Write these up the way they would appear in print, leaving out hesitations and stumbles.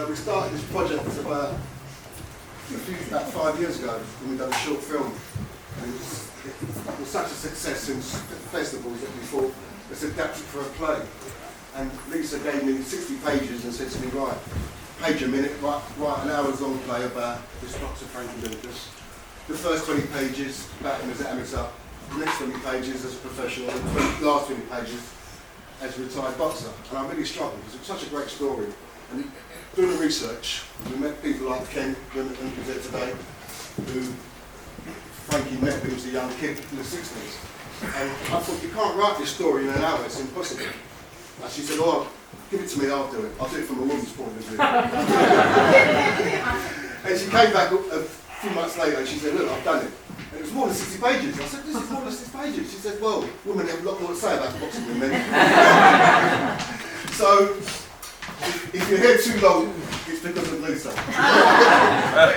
we started this project about 5 years ago when we done a short film. And it was such a success in festivals that we thought, let's adapt it for a play. And Lisa gave me 60 pages and said to me, right, page a minute, write an hour's long play about this boxer Frankie Lucas. The first 20 pages about him as an amateur, the next 20 pages as a professional, and the last 20 pages as a retired boxer. And I really struggled because it was such a great story. And doing the research, we met people like Ken, who's there today, who Frankie met when he was a young kid in the 60s. And I thought, you can't write this story in an hour, it's impossible. And she said, oh, give it to me, I'll do it. I'll do it from a woman's point of view. And she came back a few months later and she said, look, I've done it. And it was more than 60 pages. I said, this is more than 60 pages. She said, well, women have a lot more to say about boxing than men. So, if you're here too long, it's because of Lisa.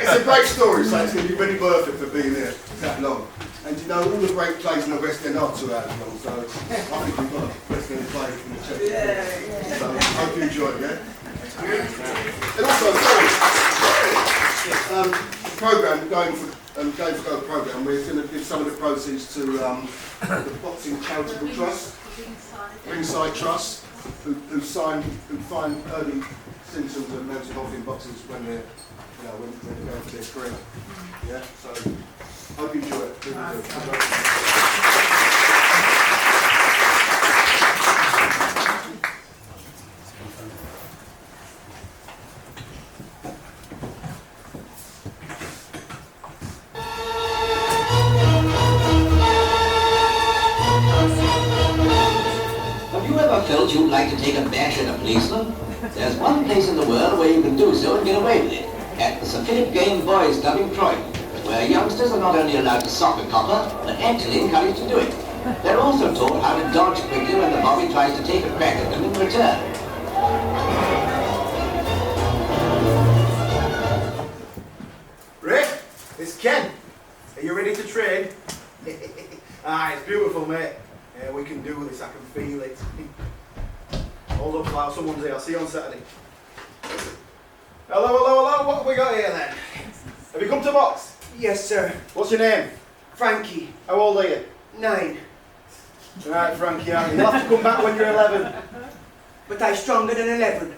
It's a great story, so it's going to be really worth it for being here that long. And you know, all the great plays in the West End are 2 hours long, so I think we've got a West End play in the church. Yeah. So I hope you enjoy it, yeah? And also, the programme, going for Go programme, we're going to give some of the proceeds to the Boxing Charitable Trust, Ringside Trust, who find early symptoms of mental health in boxers when they're, when they're going for their career. Yeah, so hope you enjoy it. Really do. Felt you'd like to take a bash at a policeman? There's one place in the world where you can do so and get away with it. At the Sir Philip Game Boys Club in Croydon, where youngsters are not only allowed to sock a copper, but actually encouraged to do it. They're also taught how to dodge quickly when the bobby tries to take a crack at them in return. Rick, it's Ken. Are you ready to train? It's beautiful, mate. Yeah, we can do this, I can feel it. Hold up, pal, someone's here. I'll see you on Saturday. Hello, what have we got here then? Have you come to box? Yes, sir. What's your name? Frankie. How old are you? 9. Right, Frankie, you'll have to come back when you're 11. But I'm stronger than 11.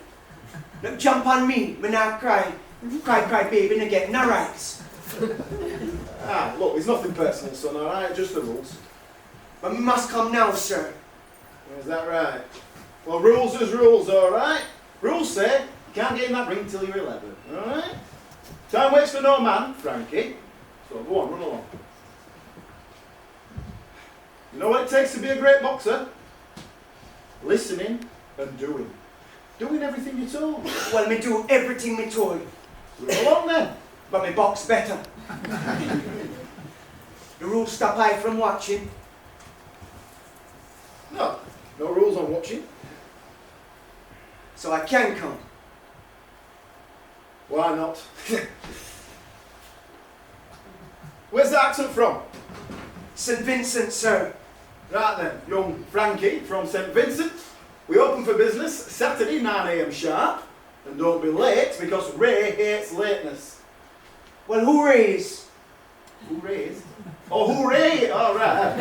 Look, jump on me, when I cry. Cry, baby, and get no rights. Look, it's nothing personal, son, alright? Just the rules. But we must come now, sir. Is that right? Well, rules is rules, alright? Rules say you can't get in that ring till you're 11, alright? Time waits for no man, Frankie. So go on, run along. You know what it takes to be a great boxer? Listening and doing. Doing everything you're told. Well, me do everything me told. Run along then. But me box better. The rules stop I from watching. No rules on watching. So I can come. Why not? Where's the accent from? St. Vincent, sir. Right then, young Frankie from St. Vincent. We open for business Saturday 9 AM sharp. And don't be late because Ray hates lateness. Well, who raised? Who raised? Oh, hooray! All right.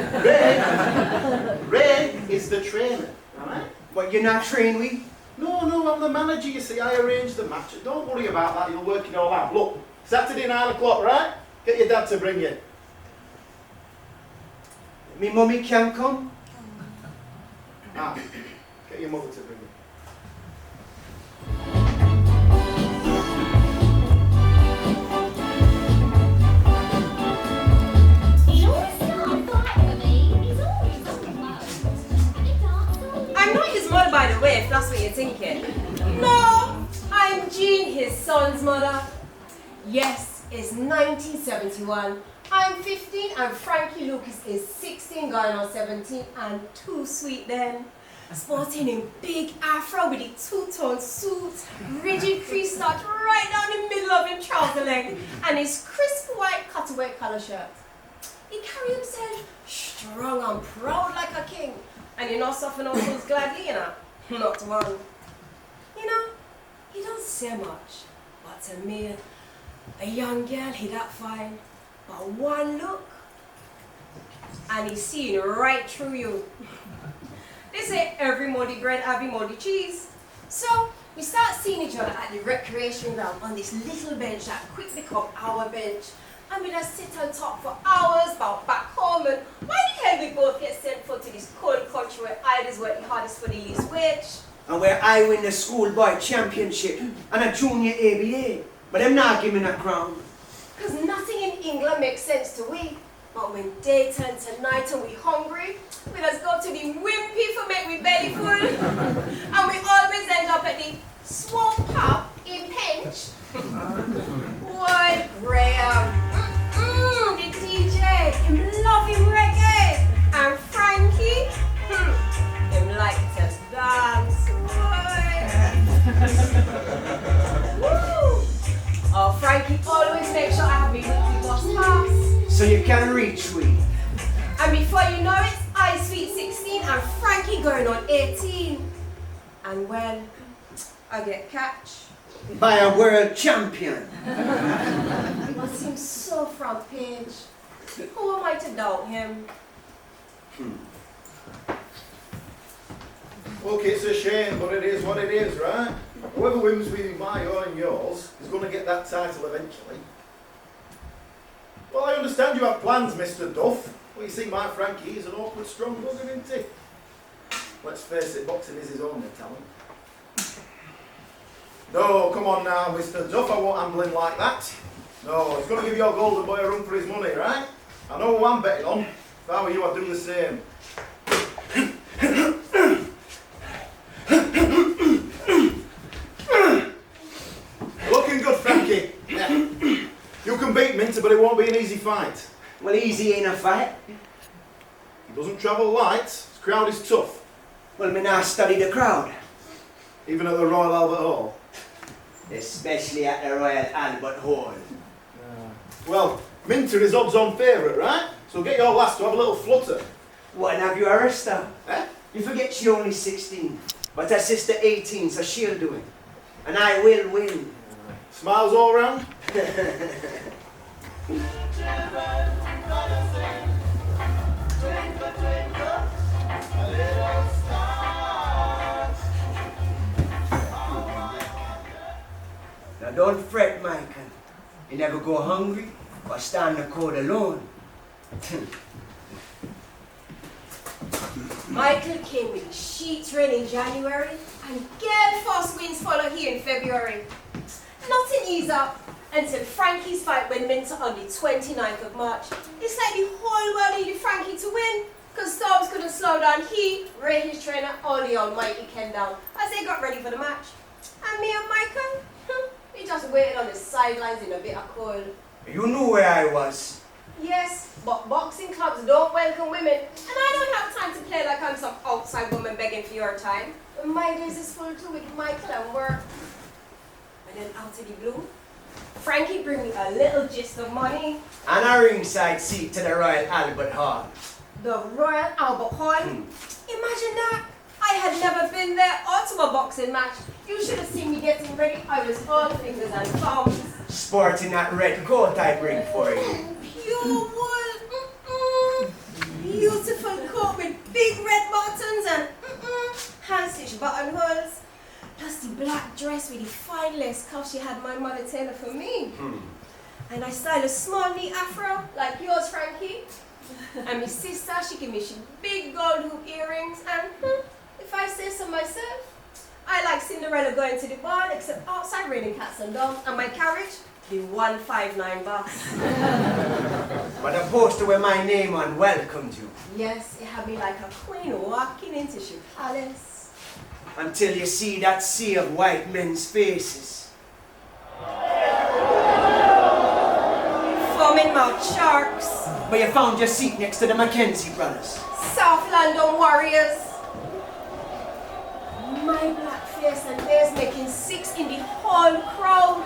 Ray is the trainer. All right? But you're not trained we? No, I'm the manager, you see. I arranged the match. Don't worry about that. You'll work it all out. Look, Saturday 9 o'clock, right? Get your dad to bring you. Me mummy can come? Get your mother to bring you. I'm not his mother, by the way, if that's what you're thinking. No, I'm Jean, his son's mother. Yes, it's 1971. I'm 15 and Frankie Lucas is 16 going on 17 and too sweet then. Sporting in big afro with a two-tone suit, rigid crease starch right down the middle of his trouser leg and his crisp white cutaway collar shirt. He carried himself strong and proud like a king. And you know, soften our fools gladly, you know. Not one. You know, he does say much, but to me, a young girl, he that fine, but one look, and he's seen right through you. They say every moldy bread, every moldy cheese. So we start seeing each other at the recreation ground on this little bench that quick become our bench. And we just sit on top for hours about back home, and why the hell we both get sent for to this cold country where idols work the hardest for the least wage? And where I win the schoolboy championship and a junior ABA. But them not give me a crown. Because nothing in England makes sense to we. But when day turns to night and we hungry, we just go to the wimpy for make we belly full. And we always end up at the swamp pub in Pinch. Why, Graham? The DJ, him love him reggae. And Frankie, him like to dance. Woo! Oh, Frankie always makes sure I have my weekly bus pass. So you can reach me. And before you know it, I sweet 16 and Frankie going on 18. And well, I get catch. By a world champion. But seems so front page. Who am I to doubt him? Look, it's a shame, but it is what it is, right? Whoever wins with my or and yours is going to get that title eventually. Well, I understand you have plans, Mr. Duff. Well, you see, my Frankie is an awkward, strong bugger, isn't he? Let's face it, boxing is his only talent. No, come on now, Mr. Duff, I won't handle him like that. No, he's going to give your golden boy a run for his money, right? I know who I'm betting on. If I were you, I'd do the same. Looking good, Frankie. Yeah. You can beat Minter, but it won't be an easy fight. Well, easy ain't a fight. He doesn't travel light. His crowd is tough. Well, me now study the crowd. Even at the Royal Albert Hall. Especially at the Royal Albert Hall. Well, Minter is odds-on favourite, right? So get your lass to have a little flutter. What, and have you arrested her? Eh? You forget she only 16. But her sister 18, so she'll do it. And I will win. Smiles all round. Now don't fret, Michael. You never go hungry or stand the cold alone. Michael came with sheets rain in January and gale force winds follow here in February. Nothing eased up until Frankie's fight when Minter on the 29th of March. It's like the whole world needed Frankie to win, because Storms couldn't slow down he, Ray, his trainer, or the almighty Ken down as they got ready for the match. And me and Michael, we just waited on the sidelines in a bit of cold. You knew where I was. Yes, but boxing clubs don't welcome women, and I don't have time to play like I'm some outside woman begging for your time. My days is full too with Michael and work. And then out of the blue, Frankie bring me a little gist of money. And a ringside seat to the Royal Albert Hall. The Royal Albert Hall. Imagine that. I had never been there or to a boxing match. You should have seen me getting ready. I was all fingers and thumbs. Sporting that red coat I bring for you. Pure wool. Beautiful coat with big red buttons and hand-stitched buttonholes. Plus the black dress with the fine lace cuff she had my mother tailor for me. And I styled a small neat afro like yours, Frankie. And my sister, she gave me she big gold hoop earrings. And if I say so myself, I like Cinderella going to the barn, except outside raining cats and dogs. And my carriage, the 159 bus. But a poster with my name on welcomed you. Yes, it had me like a queen walking into she palace. Until you see that sea of white men's faces. Foaming mouth sharks. But you found your seat next to the Mackenzie brothers. South London warriors. My black face and nails making 6 in the whole crowd.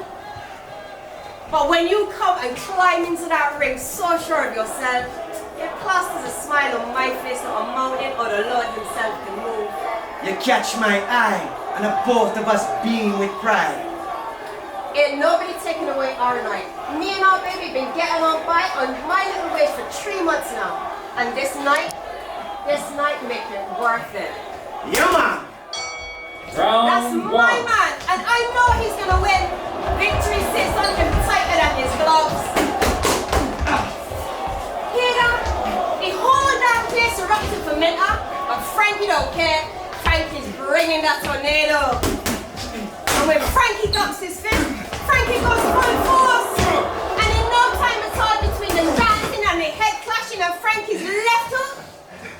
But when you come and climb into that ring so sure of yourself, it plasters a smile on my face that a mountain or the Lord himself can move. You catch my eye, and the both of us beam with pride. Ain't nobody taking away our night. Me and our baby been getting on by on my little wage for 3 months now. And this night make it worth it. Yeah, man. That's my man, and I know he's gonna win. Victory sits on him tighter than his gloves. Hear that? The whole damn place erupted for Minter, but Frankie don't care. Frankie's bringing that tornado. And when Frankie ducks his fist, Frankie goes full force. And in no time at all between the dancing and the head clashing of Frankie's left hook,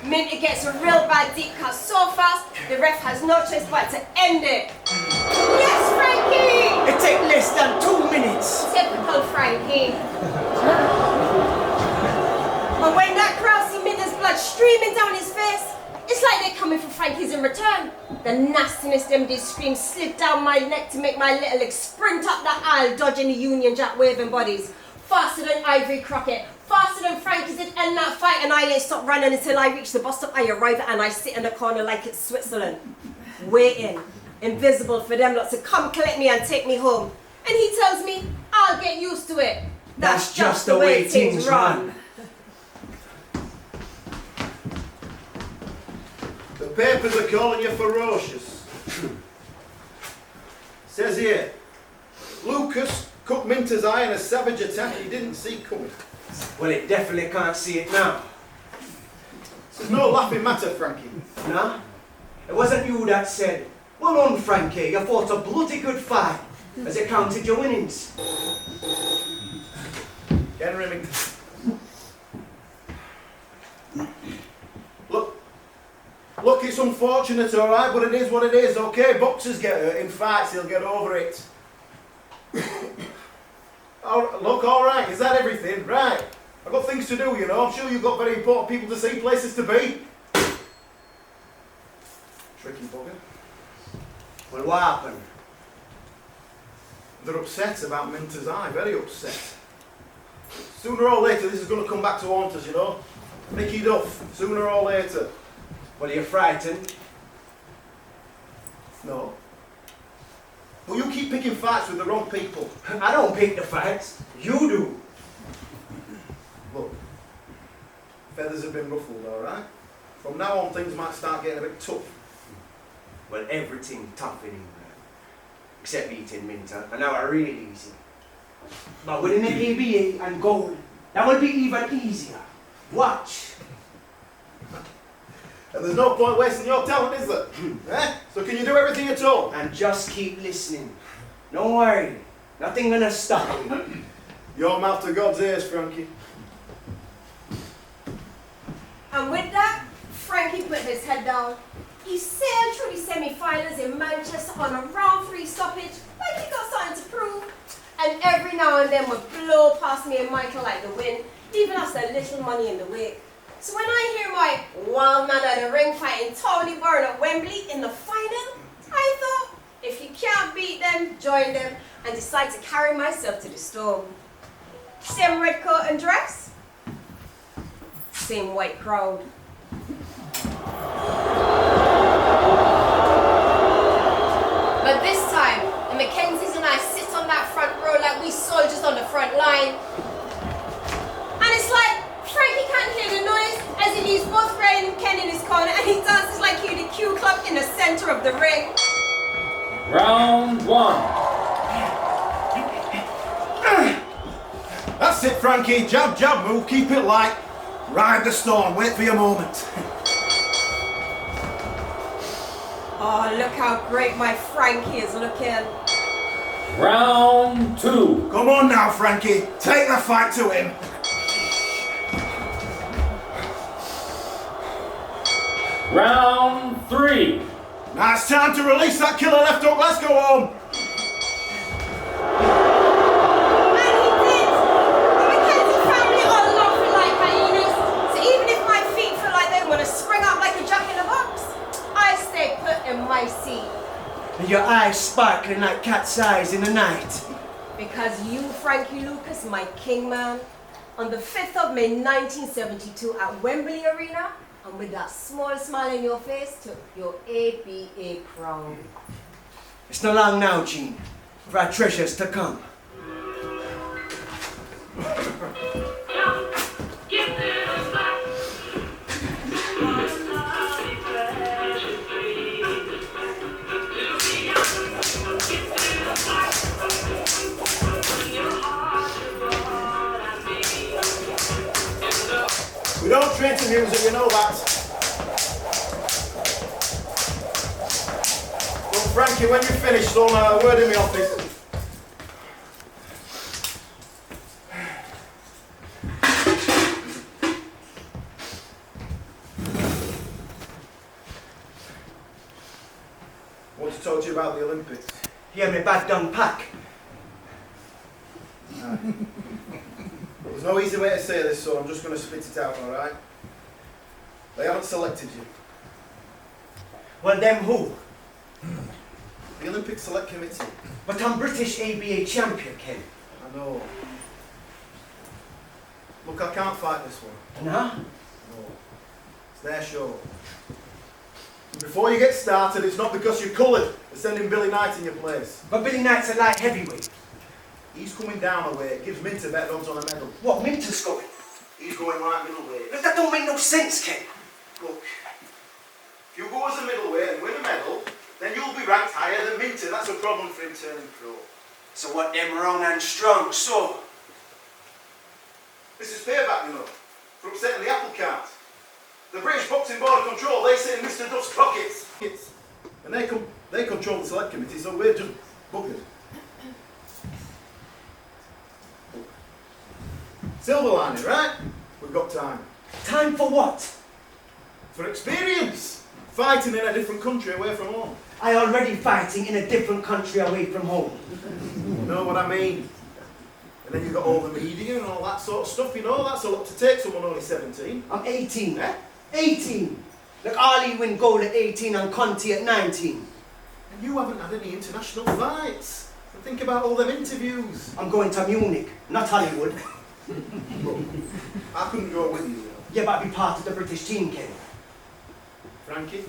Minter gets a real bad deep cut so fast, the ref has no choice but to end it. Yes, Frankie! It take less than 2 minutes. Typical Frankie. But when that crowd see Minter's blood streaming down his face, it's like they're coming for Frankie's in return. The nastiness them did scream slid down my neck to make my little leg sprint up the aisle, dodging the Union Jack waving bodies. Faster than Ivory Crockett, faster than Frankie's did end that fight, and I ain't stopped running until I reach the bus stop. I arrive at and I sit in the corner like it's Switzerland, waiting, invisible for them lot to come collect me and take me home. And he tells me, I'll get used to it. That's just the way things run. The papers are calling you ferocious. Says here, Lucas cut Minter's eye in a savage attack he didn't see coming. Well, it definitely can't see it now. There's no laughing matter, Frankie. Nah? It wasn't you that said, well on, Frankie, you fought a bloody good fight. As it counted your winnings. Ken Remington. Look, it's unfortunate, alright, but it is what it is, okay? Boxers get hurt in fights, they'll get over it. Look, alright, is that everything? Right. I've got things to do, you know. I'm sure you've got very important people to see, places to be. Tricky bugger. Well, what happened? They're upset about Minter's eye, very upset. Sooner or later, this is going to come back to haunt us, you know. Mickey Duff, sooner or later. Well, you're frightened. No. But you keep picking fights with the wrong people. I don't pick the fights. You do. Look, feathers have been ruffled, alright? From now on, things might start getting a bit tough. Well, everything tough in England. Except eating Minter, and now are really easy. But with an ABA and gold, that will be even easier. Watch. And there's no point wasting your talent, is there? Eh? So can you do everything at all? And just keep listening. Don't worry. Nothing gonna stop you. Your mouth to God's ears, Frankie. And with that, Frankie put his head down. He sailed through the semi-finals in Manchester on a round 3 stoppage, like he got something to prove. And every now and then would blow past me and Michael like the wind, leaving us a little money in the wake. So when I hear my wild man at the ring fighting Tony Byrne at Wembley in the final, I thought, if you can't beat them, join them, and decide to carry myself to the storm. Same red coat and dress, same white crowd. But this time, the Mackenzies and I sit on that front row like we soldiers on the front line. And it's like, Frankie can't hear the noise as he leaves both Ray and Ken in his corner, and he dances like he the Q Club in the center of the ring. Round 1. That's it, Frankie. Jab, jab, move. Keep it light. Ride the storm. Wait for your moment. Oh, look how great my Frankie is looking. Round 2. Come on now, Frankie. Take the fight to him. Round 3. Now it's time to release that killer left hook. Let's go home. And he did. The Mackenzie family are laughing like hyenas. So even if my feet feel like they want to spring up like a jack in a box, I stay put in my seat. And your eyes sparkling like cat's eyes in the night. Because you, Frankie Lucas, my king man, on the 5th of May 1972 at Wembley Arena, and with that small smile in your face, took your ABA crown. It's not long now, Gene. for our treasures to come. We don't train to music, you know that. Well, Frankie, when you're finished, don't a word in the office. I want to talk to you about the Olympics. Hear me bad done pack. There's no easy way to say this, so I'm just going to spit it out, alright? They haven't selected you. Well, them who? The Olympic Select Committee. But I'm British ABA champion, Ken. I know. Look, I can't fight this one. Nah? No. It's their show. And before you get started, it's not because you're coloured. They're sending Billy Knight in your place. But Billy Knight's a light heavyweight. He's coming down a weight. Gives Minter better odds on a medal. What, Minter's going? He's going right middleweight. But that don't make no sense, Ken. Look, if you go as a middleweight and win a medal, then you'll be ranked higher than Minter. That's a problem for him turning pro. So what, them wrong and strong, so? This is payback, you know, for upsetting the apple cart. The British Boxing Board of Control, they sit in Mr. Duff's pockets. And they control the select committee, so we're just buggered. Silver lining, right? We've got time. Time for what? For experience. Fighting in a different country away from home. I already fighting in a different country away from home. You know what I mean? And then you've got all the media and all that sort of stuff, you know, that's a lot to take someone only 17. I'm 18. Eh? 18. Look, Ali win gold at 18 and Conti at 19. And you haven't had any international fights. And think about all them interviews. I'm going to Munich, not Hollywood. Look, I couldn't go with you, Yeah, but I'll be part of the British team, Ken. Frankie.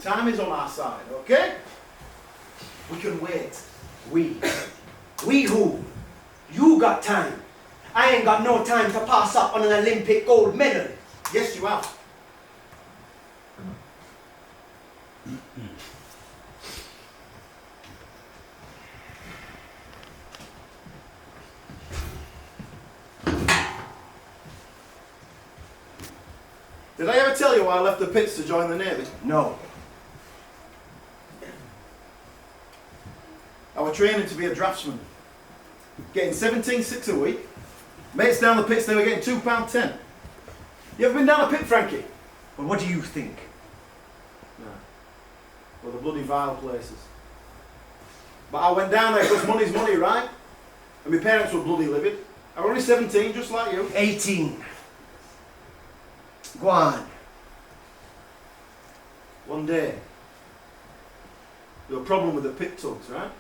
Time is on our side, okay? We can wait. We? We who? You got time. I ain't got no time to pass up on an Olympic gold medal. Yes, you have. Did I ever tell you why I left the pits to join the Navy? No. I was training to be a draftsman. Getting 17.6 a week. Mates down the pits, they were getting £2.10. You ever been down a pit, Frankie? But what do you think? No. Well, the bloody vile places. But I went down there because money's money, right? And my parents were bloody livid. I was only 17, just like you. 18. Go on. One day, there was a problem with the pit tugs, right?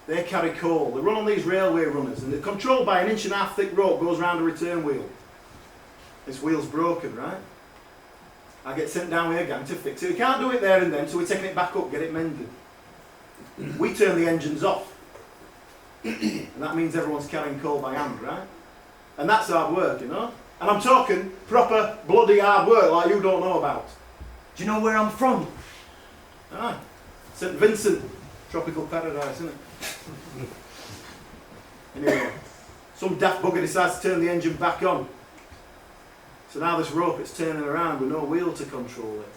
They carry coal. They run on these railway runners and they're controlled by an 1.5 inch thick rope goes round a return wheel. This wheel's broken, right? I get sent down with a gang to fix it. We can't do it there and then, so we're taking it back up, get it mended. We turn the engines off. And that means everyone's carrying coal by hand, right? And that's hard work, you know? And I'm talking proper bloody hard work like you don't know about. Do you know where I'm from? Ah, St. Vincent, tropical paradise, isn't it? Anyway, some daft bugger decides to turn the engine back on. So now this rope is turning around with no wheel to control it.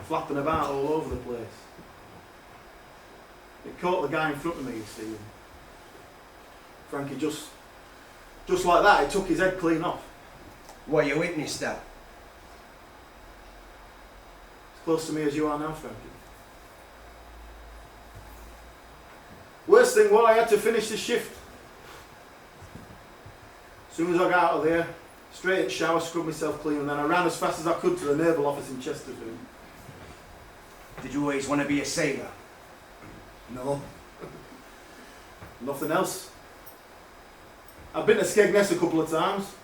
Flapping about all over the place. It caught the guy in front of me, you see. Frankie, just like that, it took his head clean off. Well, you witnessed that. As close to me as you are now, Frankie. Worst thing was I had to finish the shift. As soon as I got out of there, straight in the shower, scrubbed myself clean, and then I ran as fast as I could to the naval office in Chesterfield. Did you always want to be a sailor? No. Nothing else. I've been to Skegness a couple of times.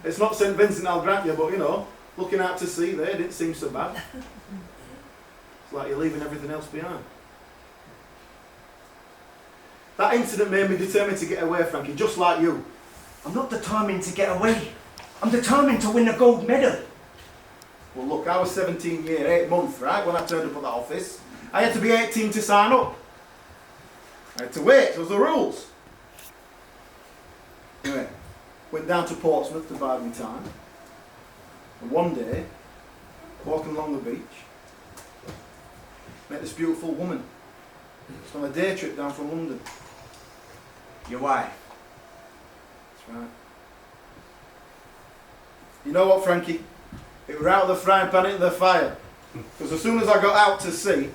It's not St. Vincent, I'll grant you, but you know, looking out to sea there didn't seem so bad. It's like you're leaving everything else behind. That incident made me determined to get away, Frankie, just like you. I'm not determined to get away. I'm determined to win the gold medal. Well, look, I was 17 years, 8 months, right, when I turned up at the office. I had to be 18 to sign up. I had to wait, those are the rules. Anyway, went down to Portsmouth to bide my time. And one day, walking along the beach, met this beautiful woman. It's on a day trip down from London. Your wife. That's right. You know what, Frankie? It was out of the frying pan into the fire. Because as soon as I got out to sea,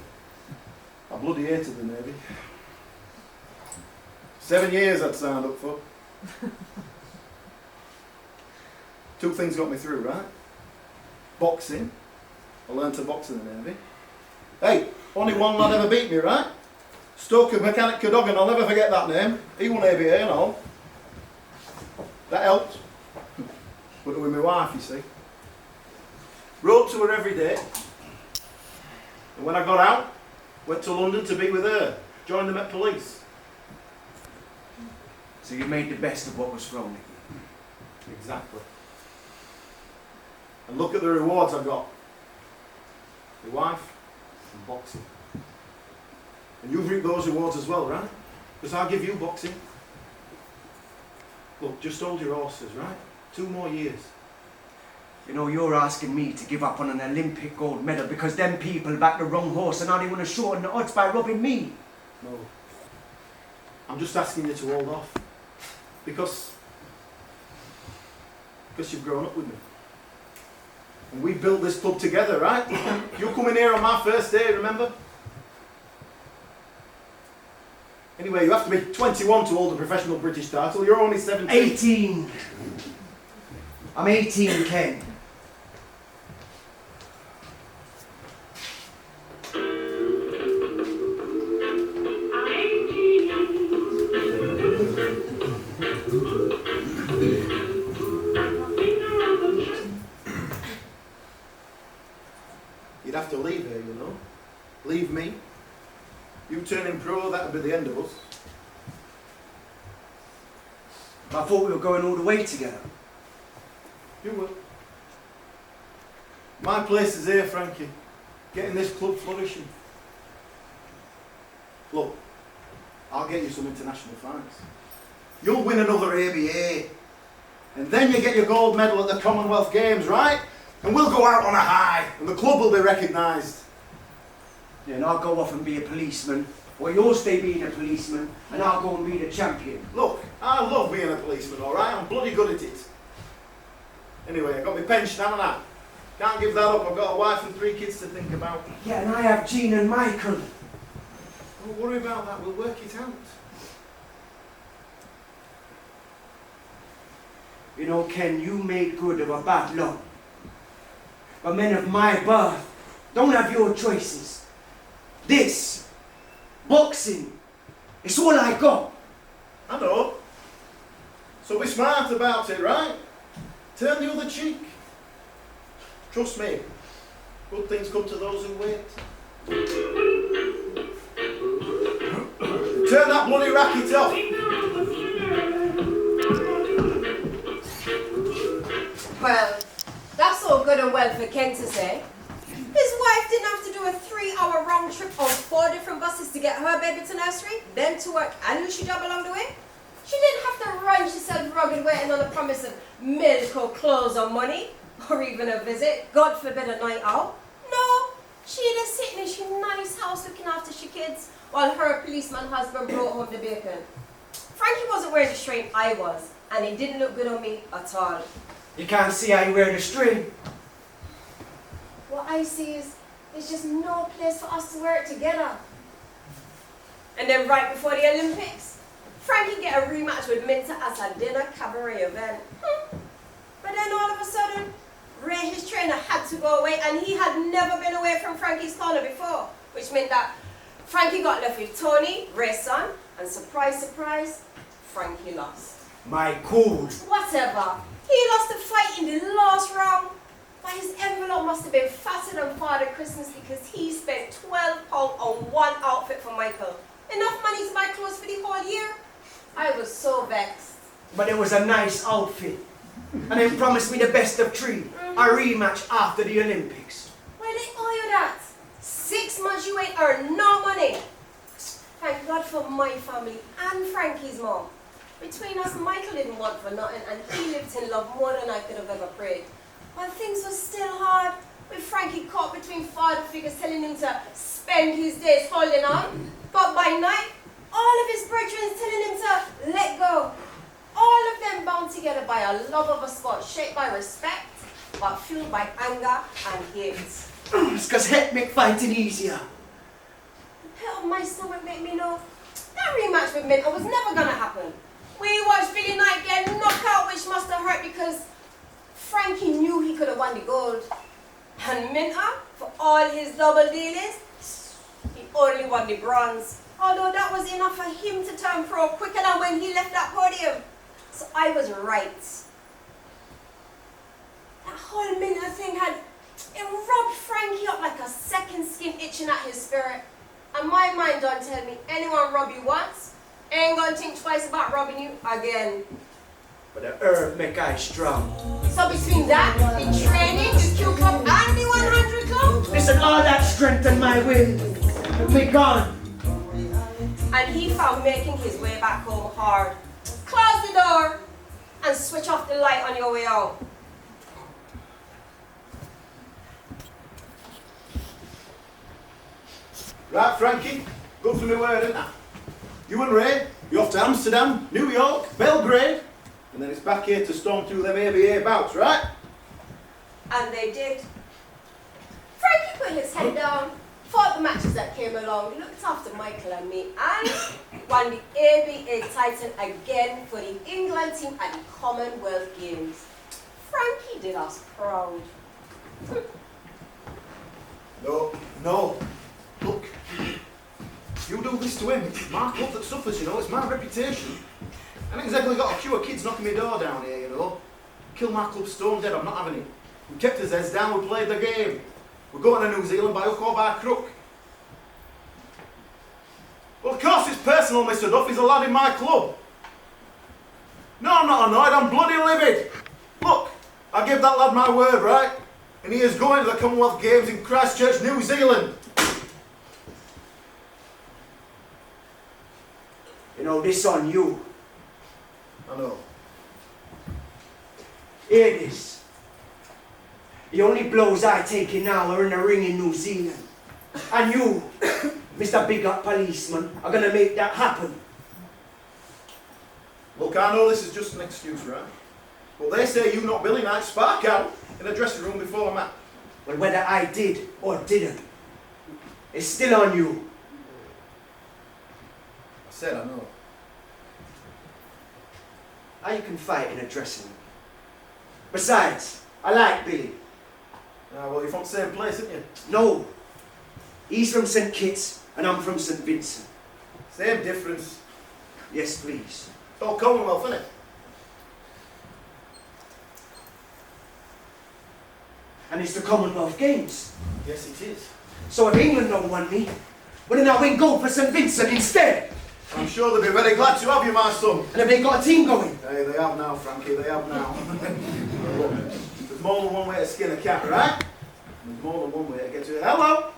I bloody hated the Navy. 7 years I'd signed up for. 2 things got me through, right? Boxing. I learned to box in the Navy. Hey, only one lad ever beat me, right? Stoker Mechanic Cadogan, I'll never forget that name. He won ABA and all. That helped. But with my wife, you see. Wrote to her every day. And when I got out, went to London to be with her. Joined the Met Police. So you made the best of what was thrown at you. Exactly. And look at the rewards I got. My wife and boxing. And you've reaped those rewards as well, right? Because I'll give you boxing. Look, just hold your horses, right? 2 more years. You know, you're asking me to give up on an Olympic gold medal because them people backed the wrong horse and now they want to shorten the odds by robbing me. No. I'm just asking you to hold off. Because you've grown up with me. And we built this club together, right? You come in here on my first day, remember? Anyway, you have to be 21 to hold a professional British title. You're only 17. 18. I'm 18, Ken. You'd have to leave here, you know. Leave me. You turning pro, that would be the end of us. I thought we were going all the way together. You will. My place is here, Frankie. Getting this club flourishing. Look, I'll get you some international fights. You'll win another ABA. And then you get your gold medal at the Commonwealth Games, right? And we'll go out on a high. And the club will be recognised. Yeah, and I'll go off and be a policeman. Or you'll stay being a policeman and I'll go and be the champion. Look, I love being a policeman, alright? I'm bloody good at it. Anyway, I got my pension, haven't I? Can't give that up. I've got a wife and 3 kids to think about. Yeah, and I have Jean and Michael. Don't worry about that. We'll work it out. You know, Ken, you made good of a bad lot. But men of my birth don't have your choices. This, boxing, it's all I got. I know. So be smart about it, right? Turn the other cheek. Trust me. Good things come to those who wait. Turn that bloody racket off. Well, that's all good and well for Ken to say. His wife didn't have to do a 3-hour round trip on 4 different buses to get her baby to nursery, then to work and lose her job along the way. She didn't have to run herself rugged waiting on the promise of milk or clothes or money, or even a visit, God forbid a night out. No, she'd have sitting in her nice house looking after she kids while her policeman husband brought home the bacon. Frankie wasn't wearing the string, I was, and it didn't look good on me at all. You can't see I wear the string. What I see is there's just no place for us to wear it together. And then right before the Olympics, Frankie get a rematch with Minter at a dinner cabaret event. But then all of a sudden, Ray, his trainer, had to go away, and he had never been away from Frankie's corner before, which meant that Frankie got left with Tony, Ray's son, and surprise, surprise, Frankie lost. My cool. Whatever. He lost the fight in the last round. But his envelope must have been fatter than Father Christmas because he spent £12 on one outfit for Michael. Enough money to buy clothes for the whole year. I was so vexed. But it was a nice outfit. And they promised me the best of three. A rematch after the Olympics. Why they owe you that? 6 months you ain't earned no money. Thank God for my family and Frankie's mom. Between us, Michael didn't want for nothing and he lived in love more than I could have ever prayed. But things were still hard, with Frankie caught between father figures telling him to spend his days holding on. But by night, all of his brethren telling him to let go. All of them bound together by a love of a sport shaped by respect, but fueled by anger and hate. It's because hate make fighting easier. The pit of my stomach made me know that rematch with Minter was never gonna happen. We watched Billy Knight get knocked out, which must have hurt because Frankie knew he could have won the gold. And Minter, for all his double dealings, he only won the bronze. Although that was enough for him to turn pro quicker than when he left that podium. So I was right. That whole Minter thing it rubbed Frankie up like a second skin itching at his spirit. And my mind don't tell me anyone rob you once, ain't gonna think twice about robbing you again. But the herb make I strong. So between that, the training, the Q Club, and the 100 Club, Listen, all that strengthened my will. Be gone. and he found making his way back home hard. Close the door and switch off the light on your way out. Right, Frankie, good for me word, isn't it? You and Ray, you're off to Amsterdam, New York, Belgrade, and then it's back here to storm through them ABA bouts, right? And they did. Frankie put his head down, fought the matches that came along, looked after Michael and me, and won the ABA title again for the England team at the Commonwealth Games. Frankie did us proud. No. Look, you do this to him, it's my club that suffers, you know, it's my reputation. I ain't exactly got a queue of kids knocking my door down here, you know. Kill my club stone dead, I'm not having it. We kept his heads down, we played the game. We're going to New Zealand by hook or by crook. Well, of course it's personal, Mr. Duff, he's a lad in my club. No, I'm not annoyed, I'm bloody livid. Look, I give that lad my word, right? And he is going to the Commonwealth Games in Christchurch, New Zealand. You know, this on you. I know. Hear this. The only blows I take in now are in the ring in New Zealand. And you, Mr. Big Up Policeman, are gonna make that happen. Look, I know this is just an excuse, right? Well, they say you knocked Billy Knight spark out in the dressing room before the match. But whether I did or didn't, it's still on you. I said I know. How you can fight in a dressing room? Besides, I like Billy. Well, you're from the same place, aren't you? No. He's from St. Kitts and I'm from St. Vincent. Same difference. Yes, please. It's all Commonwealth, isn't it? And it's the Commonwealth Games. Yes, it is. So if England don't want me, well then I'll win gold for St. Vincent instead. I'm sure they'll be very glad to have you, my son. And have they got a team going? Hey, they have now, Frankie, they have now. Look, there's more than one way to skin a cat, right? There's more than one way to get to it. Hello?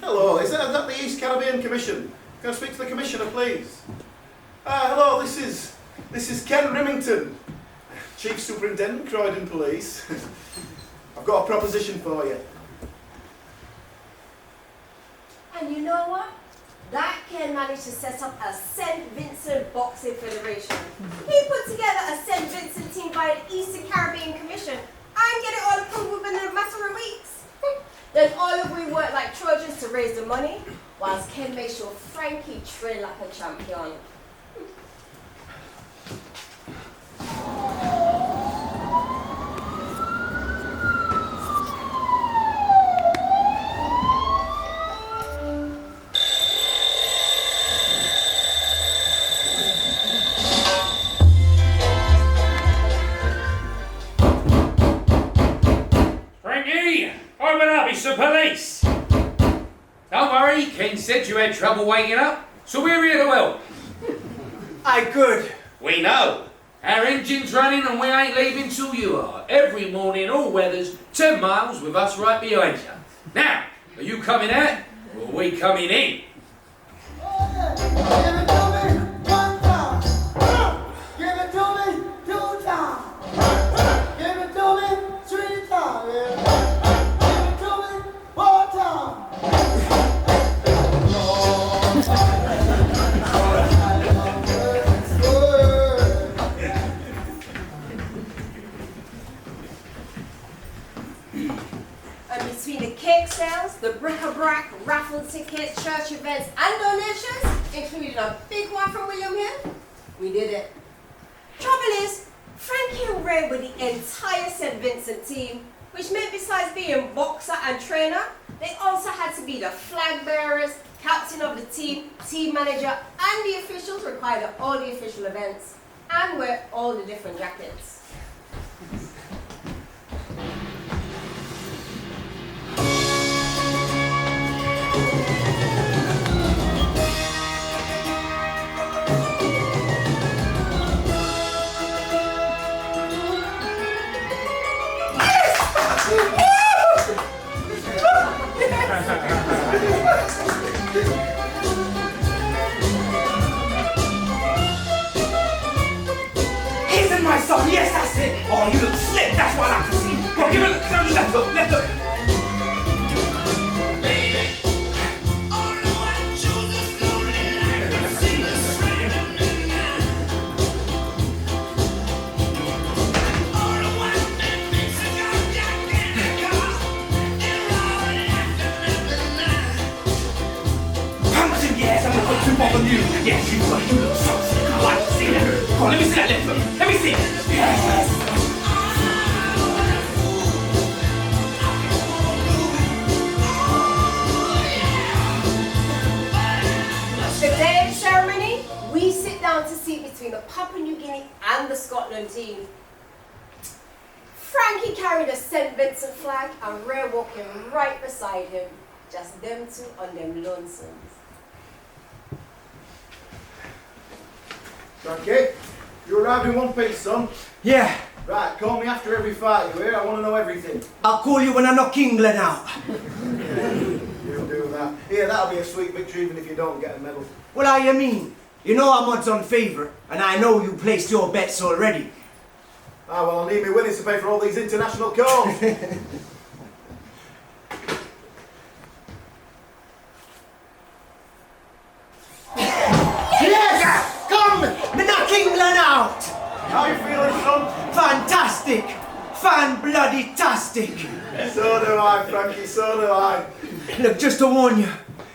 Hello, is that the East Caribbean Commission? Can I speak to the Commissioner, please? Hello, this is Ken Rimington, Chief Superintendent, Croydon Police. I've got a proposition for you. And you know what? That Ken managed to set up a St. Vincent Boxing Federation. He put together a St. Vincent team by the Eastern Caribbean Commission and get it all approved within a matter of weeks. Then all of we worked like Trojans to raise the money, whilst Ken made sure Frankie trained like a champion. Frankie, open up, it's the police. Don't worry, Ken said you had trouble waking up. So we're here to help. I could. We know. Our engine's running and we ain't leaving till you are. Every morning, all weathers, 10 miles with us right behind you. Now, are you coming out or are we coming in? Give it to me one time. Give it to me 2 times. Give it to me 3 times. Give it to me 4 times. And between the cake sales, the bric-a-brac, raffle tickets, church events, and donations, including a big one from William Hill, we did it. Trouble is, Frankie and Ray were the entire St. Vincent team, which meant besides being boxer and trainer, they also had to be the flag bearers, captain of the team manager, and the officials required at all the official events, and wear all the different jackets. Isn't my son? Yes, that's it. Oh, you look slick. That's what I like to see. Go, give it a look. No, left hook, left hook. Yes, I'm gonna put 2 on you. Yes, you look so sick. I like to see that. Come on, let me see that left hook. Let me see it. Yes. The day of the ceremony, we sit down to see between the Papua New Guinea and the Scotland team. Frankie carried a St. Vincent flag and Ray walking right beside him. Just them two on them lonesomes. Frankie, you arrived in one piece, son. Yeah, Right, call me after every fight, you hear? I want to know everything. I'll call you when I knock England out. You'll do that. Here, that'll be a sweet victory even if you don't get a medal. What do you mean? You know I'm odds on favourite, and I know you placed your bets already. Ah, well, I'll need me winnings to pay for all these international calls. Yes! Come! Me knock England out! How you feeling, son? Fantastic! Fan-bloody-tastic! So do I, Frankie, so do I. Look, just to warn you,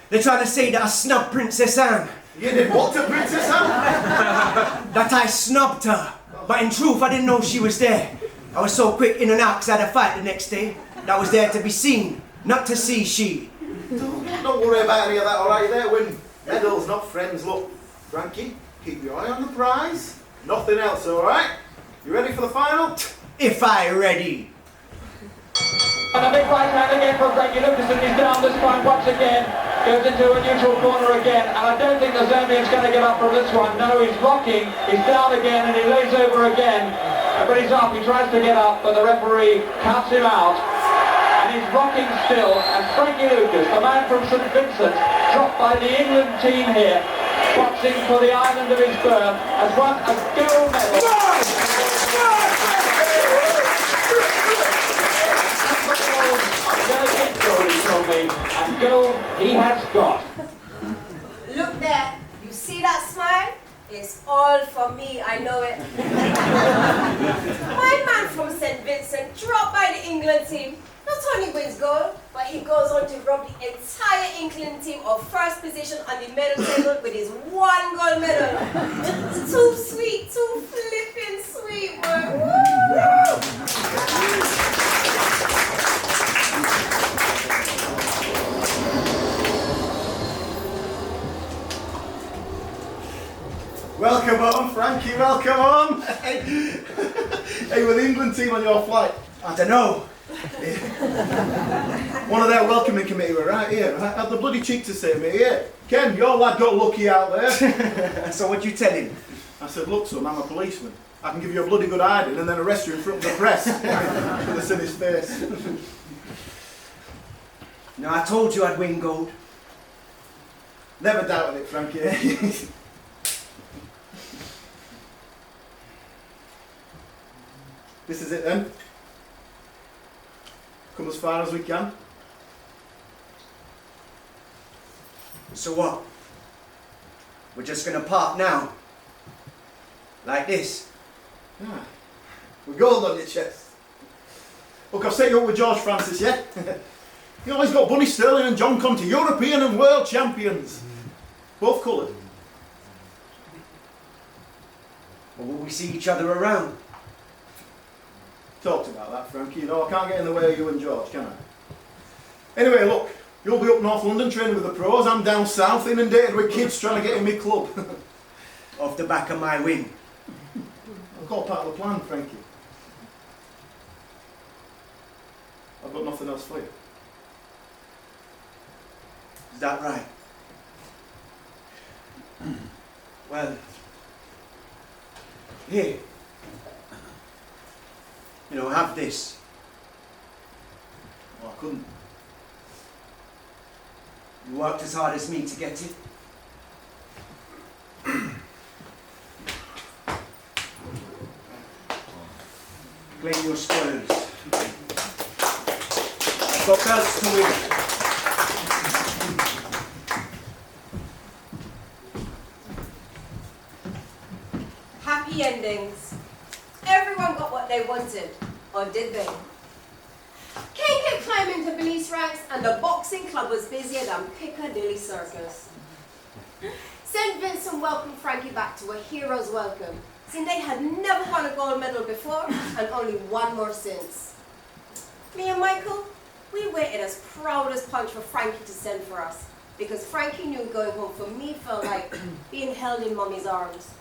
they're trying to say that I snubbed Princess Anne. You did what to Princess Anne? That I snubbed her. But in truth, I didn't know she was there. I was so quick in and out because I had a fight the next day. That was there to be seen, not to see she. Don't worry about any of that, all right? There, win medals, not friends. Look, Frankie, keep your eye on the prize. Nothing else, all right? You ready for the final? If I ready. And a big right hand again from Frankie Lucasson. He's down this time once again. Goes into a neutral corner again. And I don't think the Zambian's going to give up from this one. No, he's rocking. He's down again and he lays over again. But he's up. He tries to get up, but the referee counts him out. And he's rocking still. And Frankie Lucas, the man from St. Vincent, dropped by the England team here, boxing for the island of his birth, has won a gold medal. And gold he has got. Look there, you see that smile? It's all for me, I know it. My man from St. Vincent dropped by the England team. Not only wins gold, but he goes on to rob the entire England team of first position on the medal table with his 1 gold medal. Too sweet, too flippin' sweet, boy. Woo! Welcome home, Frankie, welcome home. Hey, with the England team on your flight. I don't know. One of their welcoming committee were right here. I had the bloody cheek to say to me, "Yeah, Ken, your lad got lucky out there." So what you tell him? I said, "Look, son, I'm a policeman. I can give you a bloody good hiding and then arrest you in front of the press." With this in his face. No, I told you I'd win gold. Never doubted it, Frankie. This is it then. Come as far as we can. So what? We're just gonna part now? Like this? Ah, with gold on your chest. Look, I've set you up with George Francis, yeah? You know, he's got Bunny Sterling and John Conte, European and world champions. Both coloured. Or will we see each other around? Talked about that, Frankie. You know, I can't get in the way of you and George, can I? Anyway, look, you'll be up North London training with the pros. I'm down south, inundated with kids trying to get in my club. Off the back of my wing. I've got part of the plan, Frankie. I've got nothing else for you. Is that right? Well, here. You know, have this. Oh, I couldn't. You worked as hard as me to get it. Claim your spoils. I've got belts to win. Happy endings. Everyone got what they wanted, or did they? King kept climbing to police ranks, and the boxing club was busier than Piccadilly Circus. St. Vincent welcomed Frankie back to a hero's welcome, since they had never won a gold medal before, and only one more since. Me and Michael, we waited as proud as punch for Frankie to send for us, because Frankie knew going home for me felt like being held in Mummy's arms.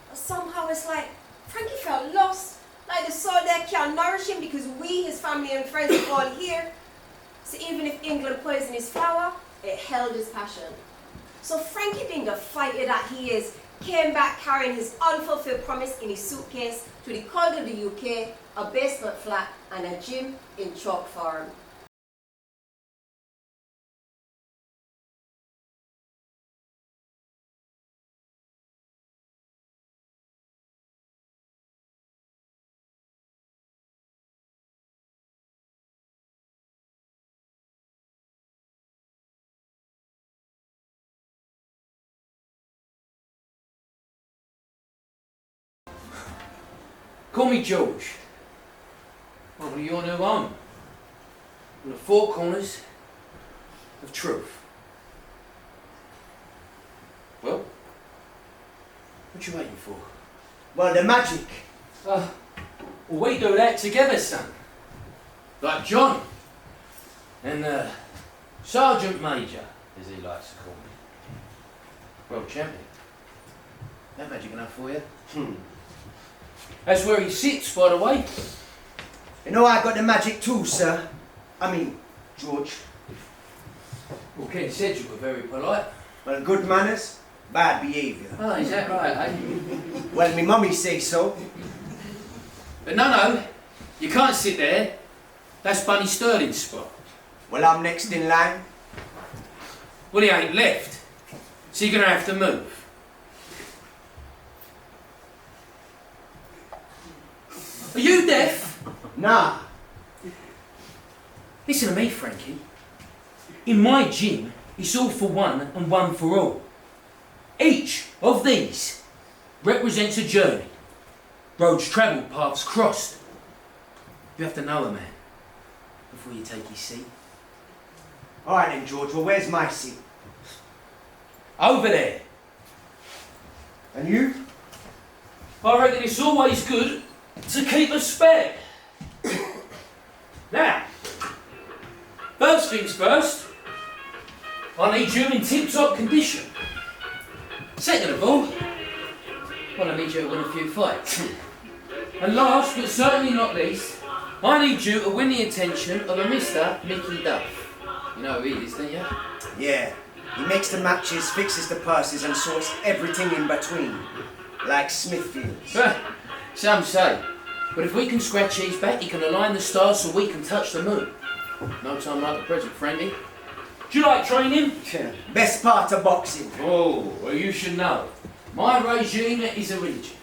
But somehow it's like Frankie felt lost, like the soul there can't nourish him because we, his family and friends, are all here. So even if England poisoned his flower, it held his passion. So Frankie, being the fighter that he is, came back carrying his unfulfilled promise in his suitcase to the cold of the UK, a basement flat and a gym in Chalk Farm. Call me George. I'm your new home. In the four corners of truth. Well, what you waiting for? Well, the magic. Well, we do that together, son. Like John. And Sergeant Major, as he likes to call me. World champion. That magic enough for you? That's where he sits, by the way. You know I got the magic too, sir. I mean, George. Well, Ken said you were very polite. Well, good manners, bad behaviour. Oh, is that right, eh? Well, me mummy say so. But no, you can't sit there. That's Bunny Sterling's spot. Well, I'm next in line. Well, he ain't left, so you're gonna have to move. Are you deaf? Nah. Listen to me, Frankie. In my gym, it's all for one and one for all. Each of these represents a journey. Roads travelled, paths crossed. You have to know a man before you take his seat. All right then, George. Well, where's my seat? Over there. And you? I reckon it's always good to keep a spare. Now, first things first, I need you in tip-top condition. Second of all, well, I need you to win a few fights. And last, but certainly not least, I need you to win the attention of a Mr. Mickey Duff. You know who he is, don't you? Yeah, he makes the matches, fixes the purses, and sorts everything in between. Like Smithfield's. Some say. But if we can scratch his back, he can align the stars so we can touch the moon. No time like the present, Frankie. Do you like training? Best part of boxing. Oh, well you should know. My regime is a religion.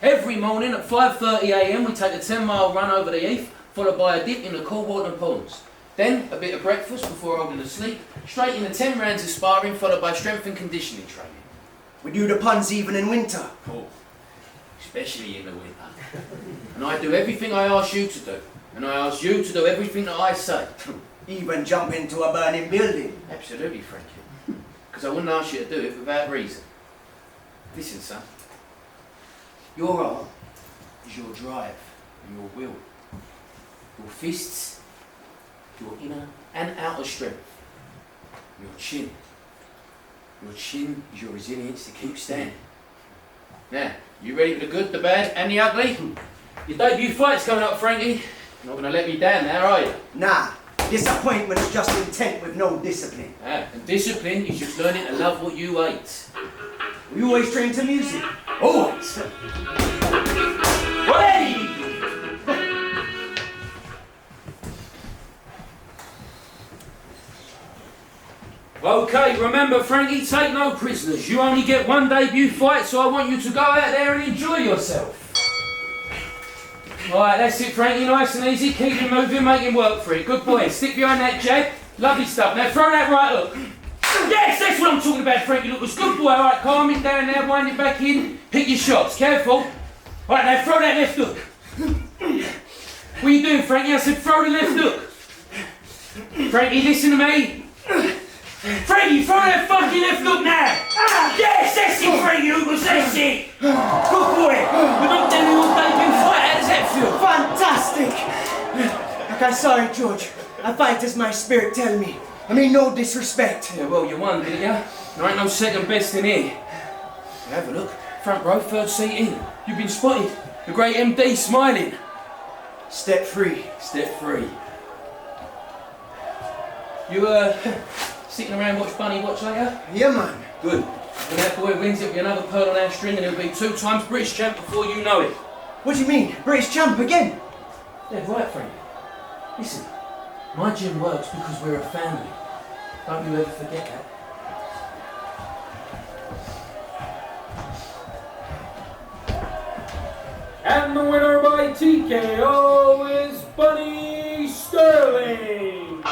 Every morning at 5:30 a.m. we take a 10-mile run over the heath, followed by a dip in the Coldwater ponds. Then a bit of breakfast before holding asleep, straight into 10 rounds of sparring, followed by strength and conditioning training. We do the puns even in winter. Oh, especially in the winter. And I do everything I ask you to do. And I ask you to do everything that I say. Even jump into a burning building. Absolutely, Frankie. Because I wouldn't ask you to do it without reason. Listen, son. Your arm is your drive and your will. Your fists, your inner and outer strength. Your chin. Your chin is your resilience to keep standing. Now, you ready for the good, the bad and the ugly? Your debut fight's coming up, Frankie. You're not going to let me down now, are you? Nah, disappointment's just intent with no discipline. And discipline is just learning to love what you hate. We always train to music. Always! Hey! Okay, remember Frankie, take no prisoners. You only get one debut fight, so I want you to go out there and enjoy yourself. Alright, that's it, Frankie, nice and easy. Keep him moving, make him work for it. Good boy, stick behind that jab. Lovely stuff. Now throw that right hook. Yes, that's what I'm talking about, Frankie. Look, good boy. Alright, calm it down now, wind it back in. Pick your shots, careful. Alright, now throw that left hook. What are you doing, Frankie? I said throw the left hook. Frankie, listen to me. Frankie, throw that fucking left hook now! Yes, that's it, Frankie Lucas, that's it! Good boy! We're not doing your debut fight, how does that feel? Fantastic! Like I'm sorry, George. A fight is my spirit, tell me. I mean, no disrespect. Yeah, well, you won, didn't you? There ain't no second best in here. Now have a look. Front row, third seat in. You've been spotted. The great MD smiling. Step 3. Step 3. You, sitting around watch Bunny watch later? Yeah, man. Good. When that boy wins, it'll be another pearl on our string and he'll be 2 times British champ before you know it. What do you mean? British champ again? Yeah, right, Frank. Listen, my gym works because we're a family. Don't you ever forget that. And the winner by TKO is Bunny Sterling.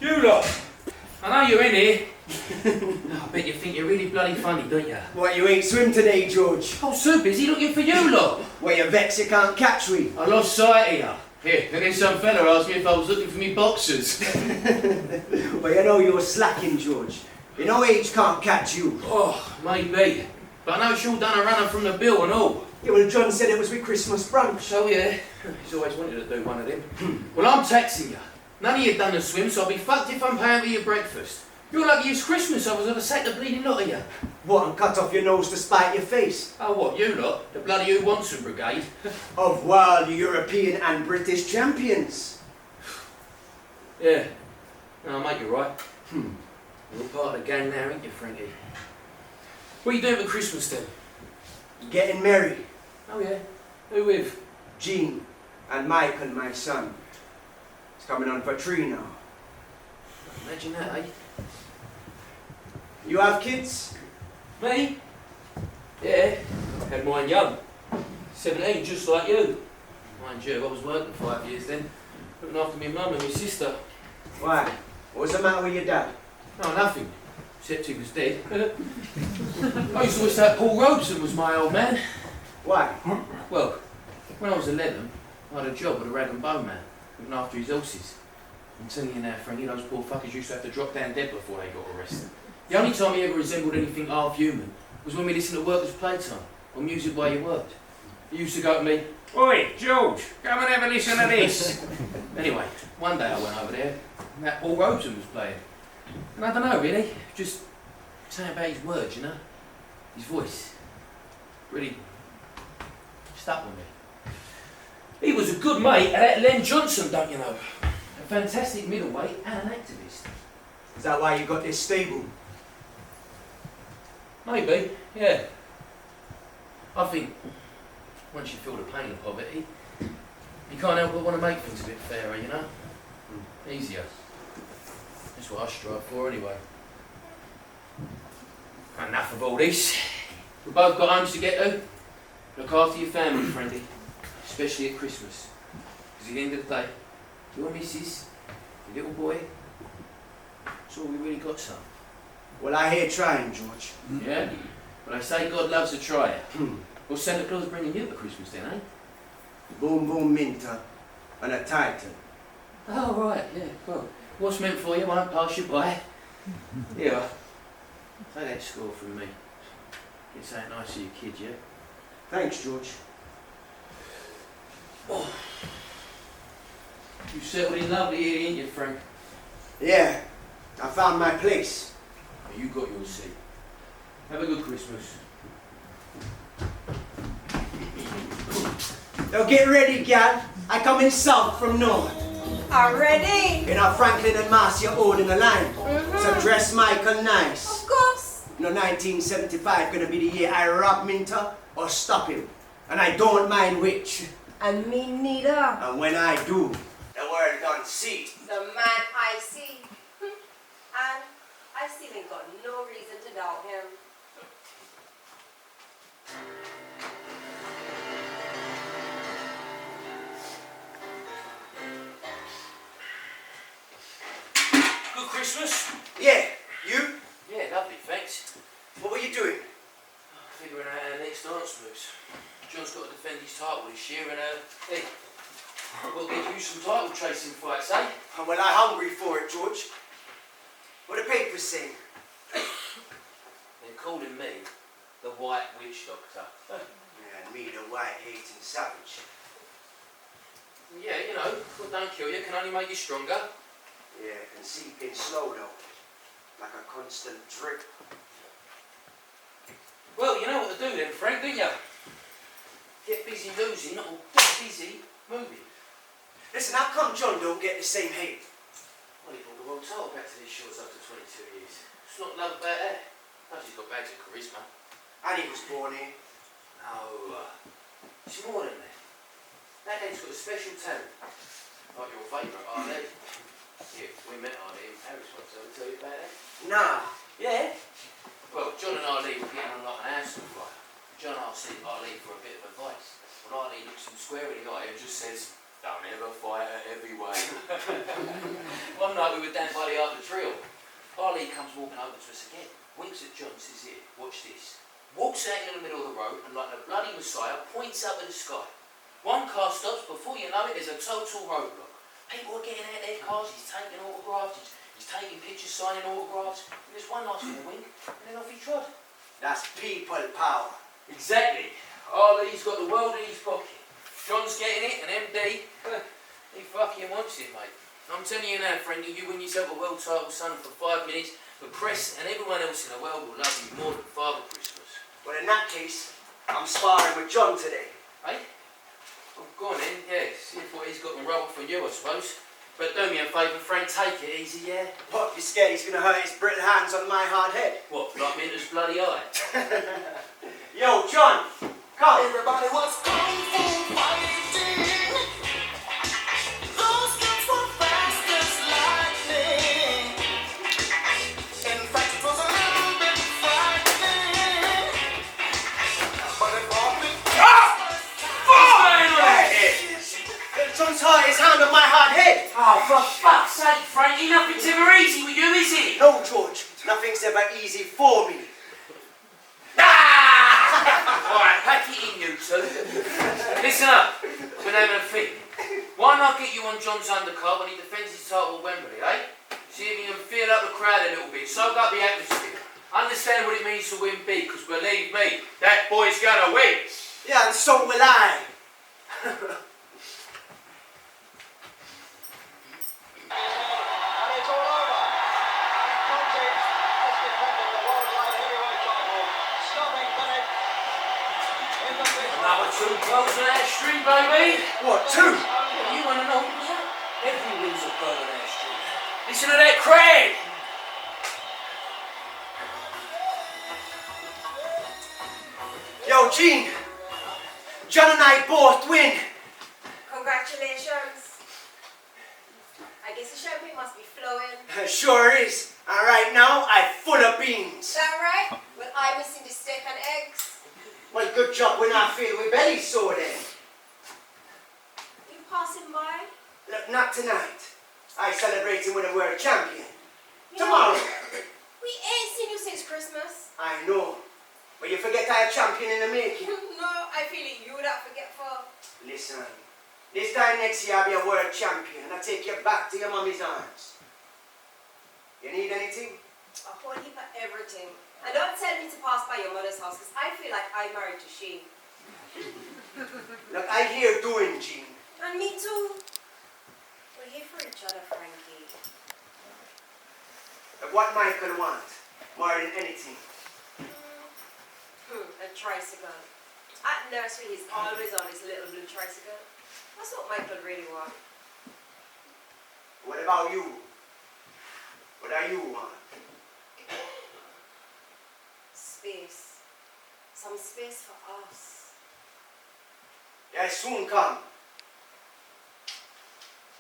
You lot! I know you're in here. I bet you think you're really bloody funny, don't you? What, you ain't swim today, George? I was so busy looking for you lot. Well, you're vexed you can't catch me. I lost sight of you. Here, and then some fella asked me if I was looking for me boxers. Well, you know you're slacking, George. You know age can't catch you. Oh, maybe. But I know Shaw done a runner from the bill and all. Yeah, well, John said it was with Christmas brunch. So yeah, he's always wanted to do one of them. Well, I'm taxing you. None of you done the swim, so I'll be fucked if I'm paying for your breakfast. You're lucky it's Christmas, I was gonna sack the bleeding lot of you. What, and cut off your nose to spite your face? Oh, what, you lot? The bloody Who Wants 'Em brigade? Of world, European and British champions. Yeah. No, mate, you're right. You're part of the gang now, ain't you, Frankie? What are you doing for Christmas then? Getting married. Oh yeah? Who with? Jean and Michael, my son. It's coming on for 3 now. Imagine that, eh? You have kids? Me? Yeah. Had mine young. 17, just like you. Mind you, I was working 5 years then. Looking after my mum and my sister. Why? What was the matter with your dad? No, nothing. Except he was dead. I used to wish that Paul Robeson was my old man. Why? Well, when I was 11, I had a job with a rag and bone man, looking after his horses. I'm telling you now, Frankie, those poor fuckers used to have to drop down dead before they got arrested. The only time he ever resembled anything half human was when we listened to Workers' Playtime, or music while you worked. He used to go to me, "Oi, George, come and have a listen to this." Anyway, one day I went over there, And that Paul Robeson was playing. And I don't know, really, just saying about his words, you know? His voice. Really stuck with me. He was a good mate of that Len Johnson, don't you know? A fantastic middleweight and an activist. Is that why you got this stable? Maybe, yeah. I think once you feel the pain of poverty, you can't help but want to make things a bit fairer, you know? Easier. That's what I strive for anyway. Enough of all this. We've both got homes to get to. Look after your family, friendy. Especially at Christmas. Because at the end of the day, your missus, your little boy, that's all we really got, son. Well, I hear trying, George. Yeah? But I say God loves a tryer. Well, Santa Claus bringing you at Christmas then, eh? Boom Boom Minter and a Titan. Oh, right, yeah, well, what's meant for you won't pass you by. Here, take that score from me. Get something nice for your kid, yeah? Thanks, George. Oh. You settled in lovely here, ain't you, Frank? Yeah, I found my place. Oh, you got your seat. Have a good Christmas. Now get ready, gal. I come in south from north. Already? You know, Franklin and Marcia holding the line. So dress Michael nice. Of course. You know, 1975 gonna be the year I rob Minter or stop him. And I don't mind which. And me neither. And when I do, the world don't see. The man I see. And I still ain't got no reason to doubt him. Good Christmas? Yeah, you? Yeah, lovely, thanks. What were you doing? Figuring out how next dance moves. John's got to defend his title this year and, hey, I've got to get you some title chasing fights, eh? Well, I'm hungry for it, George. What do the papers say? They're calling me the White Witch Doctor. Yeah, and me, the white-hating savage. Yeah, you know, what don't kill you can only make you stronger. Yeah, can seep in slow though, like a constant drip. Well, you know what to do then, Frank, don't you? Get busy losing or get busy moving. Listen, how come John don't get the same hate? Well, he brought the world title back to these shores after 22 years. It's not love about that. Plus he's got bags of charisma. And he was born here. No, it's more than that. That dad's got a special talent. Like your favourite, Ali. Yeah, we met Ali in Paris once. I'll tell you about that. Nah. Yeah? Well, John and Ali were getting on like an house on fire. John asked Ali for a bit of advice. Well, Ali looks him square in the eye and just says, "Don't ever fight her every way." One night we were down by the Arc de Triomphe. Ali comes walking over to us again, winks at John, says, "Here, watch this." Walks out in the middle of the road and like the bloody Messiah points up at the sky. One car stops, before you know it, there's a total roadblock. People are getting out their cars, he's taking autographs, he's taking pictures, signing autographs. And just one last little wink, and then off he trod. That's people power. Exactly. Ali's got the world in his pocket. John's getting it, and MD, he fucking wants it, mate. I'm telling you now, friendy, you win yourself a world title, son, for 5 minutes. The press and everyone else in the world will love you more than Father Christmas. Well, in that case, I'm sparring with John today. Eh? Oh, go on then, yeah, see what he's got to roll for you, I suppose. But do me a favour, Frank, take it easy, yeah? What, you scared he's gonna hurt his brittle hands on my hard head? What, like Minter's bloody eye? Yo, John, come. Everybody was kung fu fighting. Those kids were fast as lightning. In fact, it was a little bit frightening. But it brought me. John's hurt his hand on my hard head. Oh, for fuck's sake, Frankie, nothing's ever easy with you, is it? No, George, nothing's ever easy for me. Alright, pack it in, you two. Listen up, we're having a think. Why not get you on John's undercard when he defends his title at Wembley, eh? See if you can feel up the crowd a little bit, soak up the atmosphere. Understand what it means to win big, because believe me, that boy's gonna win. Yeah, and so will I. Street, baby. What, 2? Well, you want to know? Every win's a pearl on our street. Listen to that Craig. Yo, Gene. John and I both win. Congratulations. I guess the champagne must be flowing. Sure is. And right now, I'm full of beans. Is that right? Well, I'm missing the steak and eggs. Well, good job we're not filled with belly sore then. You passing by? Look, not tonight. I celebrating with a world champion. You Tomorrow. know, we ain't seen you since Christmas. I know. But you forget I a champion in the making. No, I feel it you that forgetful. Listen, this time next year I'll be a world champion and I'll take you back to your mommy's arms. You need anything? A whole heap of everything. And don't tell me to pass by your mother's house because I feel like I'm married to she. Look, I hear doing, Gene. And me too. We're here for each other, Frankie. Look, what Michael wants more than anything. A tricycle. At nursery, he's always on his little blue tricycle. That's what Michael really wants. What about you? What do you want? Space. Some space for us. Yeah, soon come.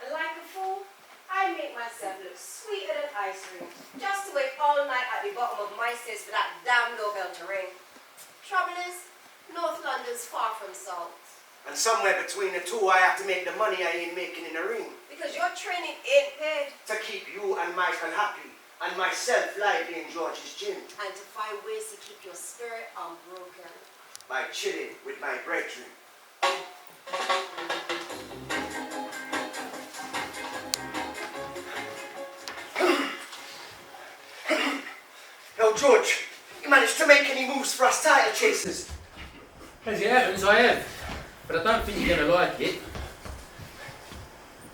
And like a fool, I make myself look sweeter than ice cream. Just to wait all night at the bottom of my stairs for that damn doorbell to ring. Trouble is, North London's far from Salt. And somewhere between the two, I have to make the money I ain't making in the ring. Because your training ain't paid. To keep you and Michael happy. And myself lively in George's gym. And to find ways to keep your spirit unbroken. By chilling with my brethren. Yo, George, you managed to make any moves for us title chasers? As it happens, I have. But I don't think you're going to like it.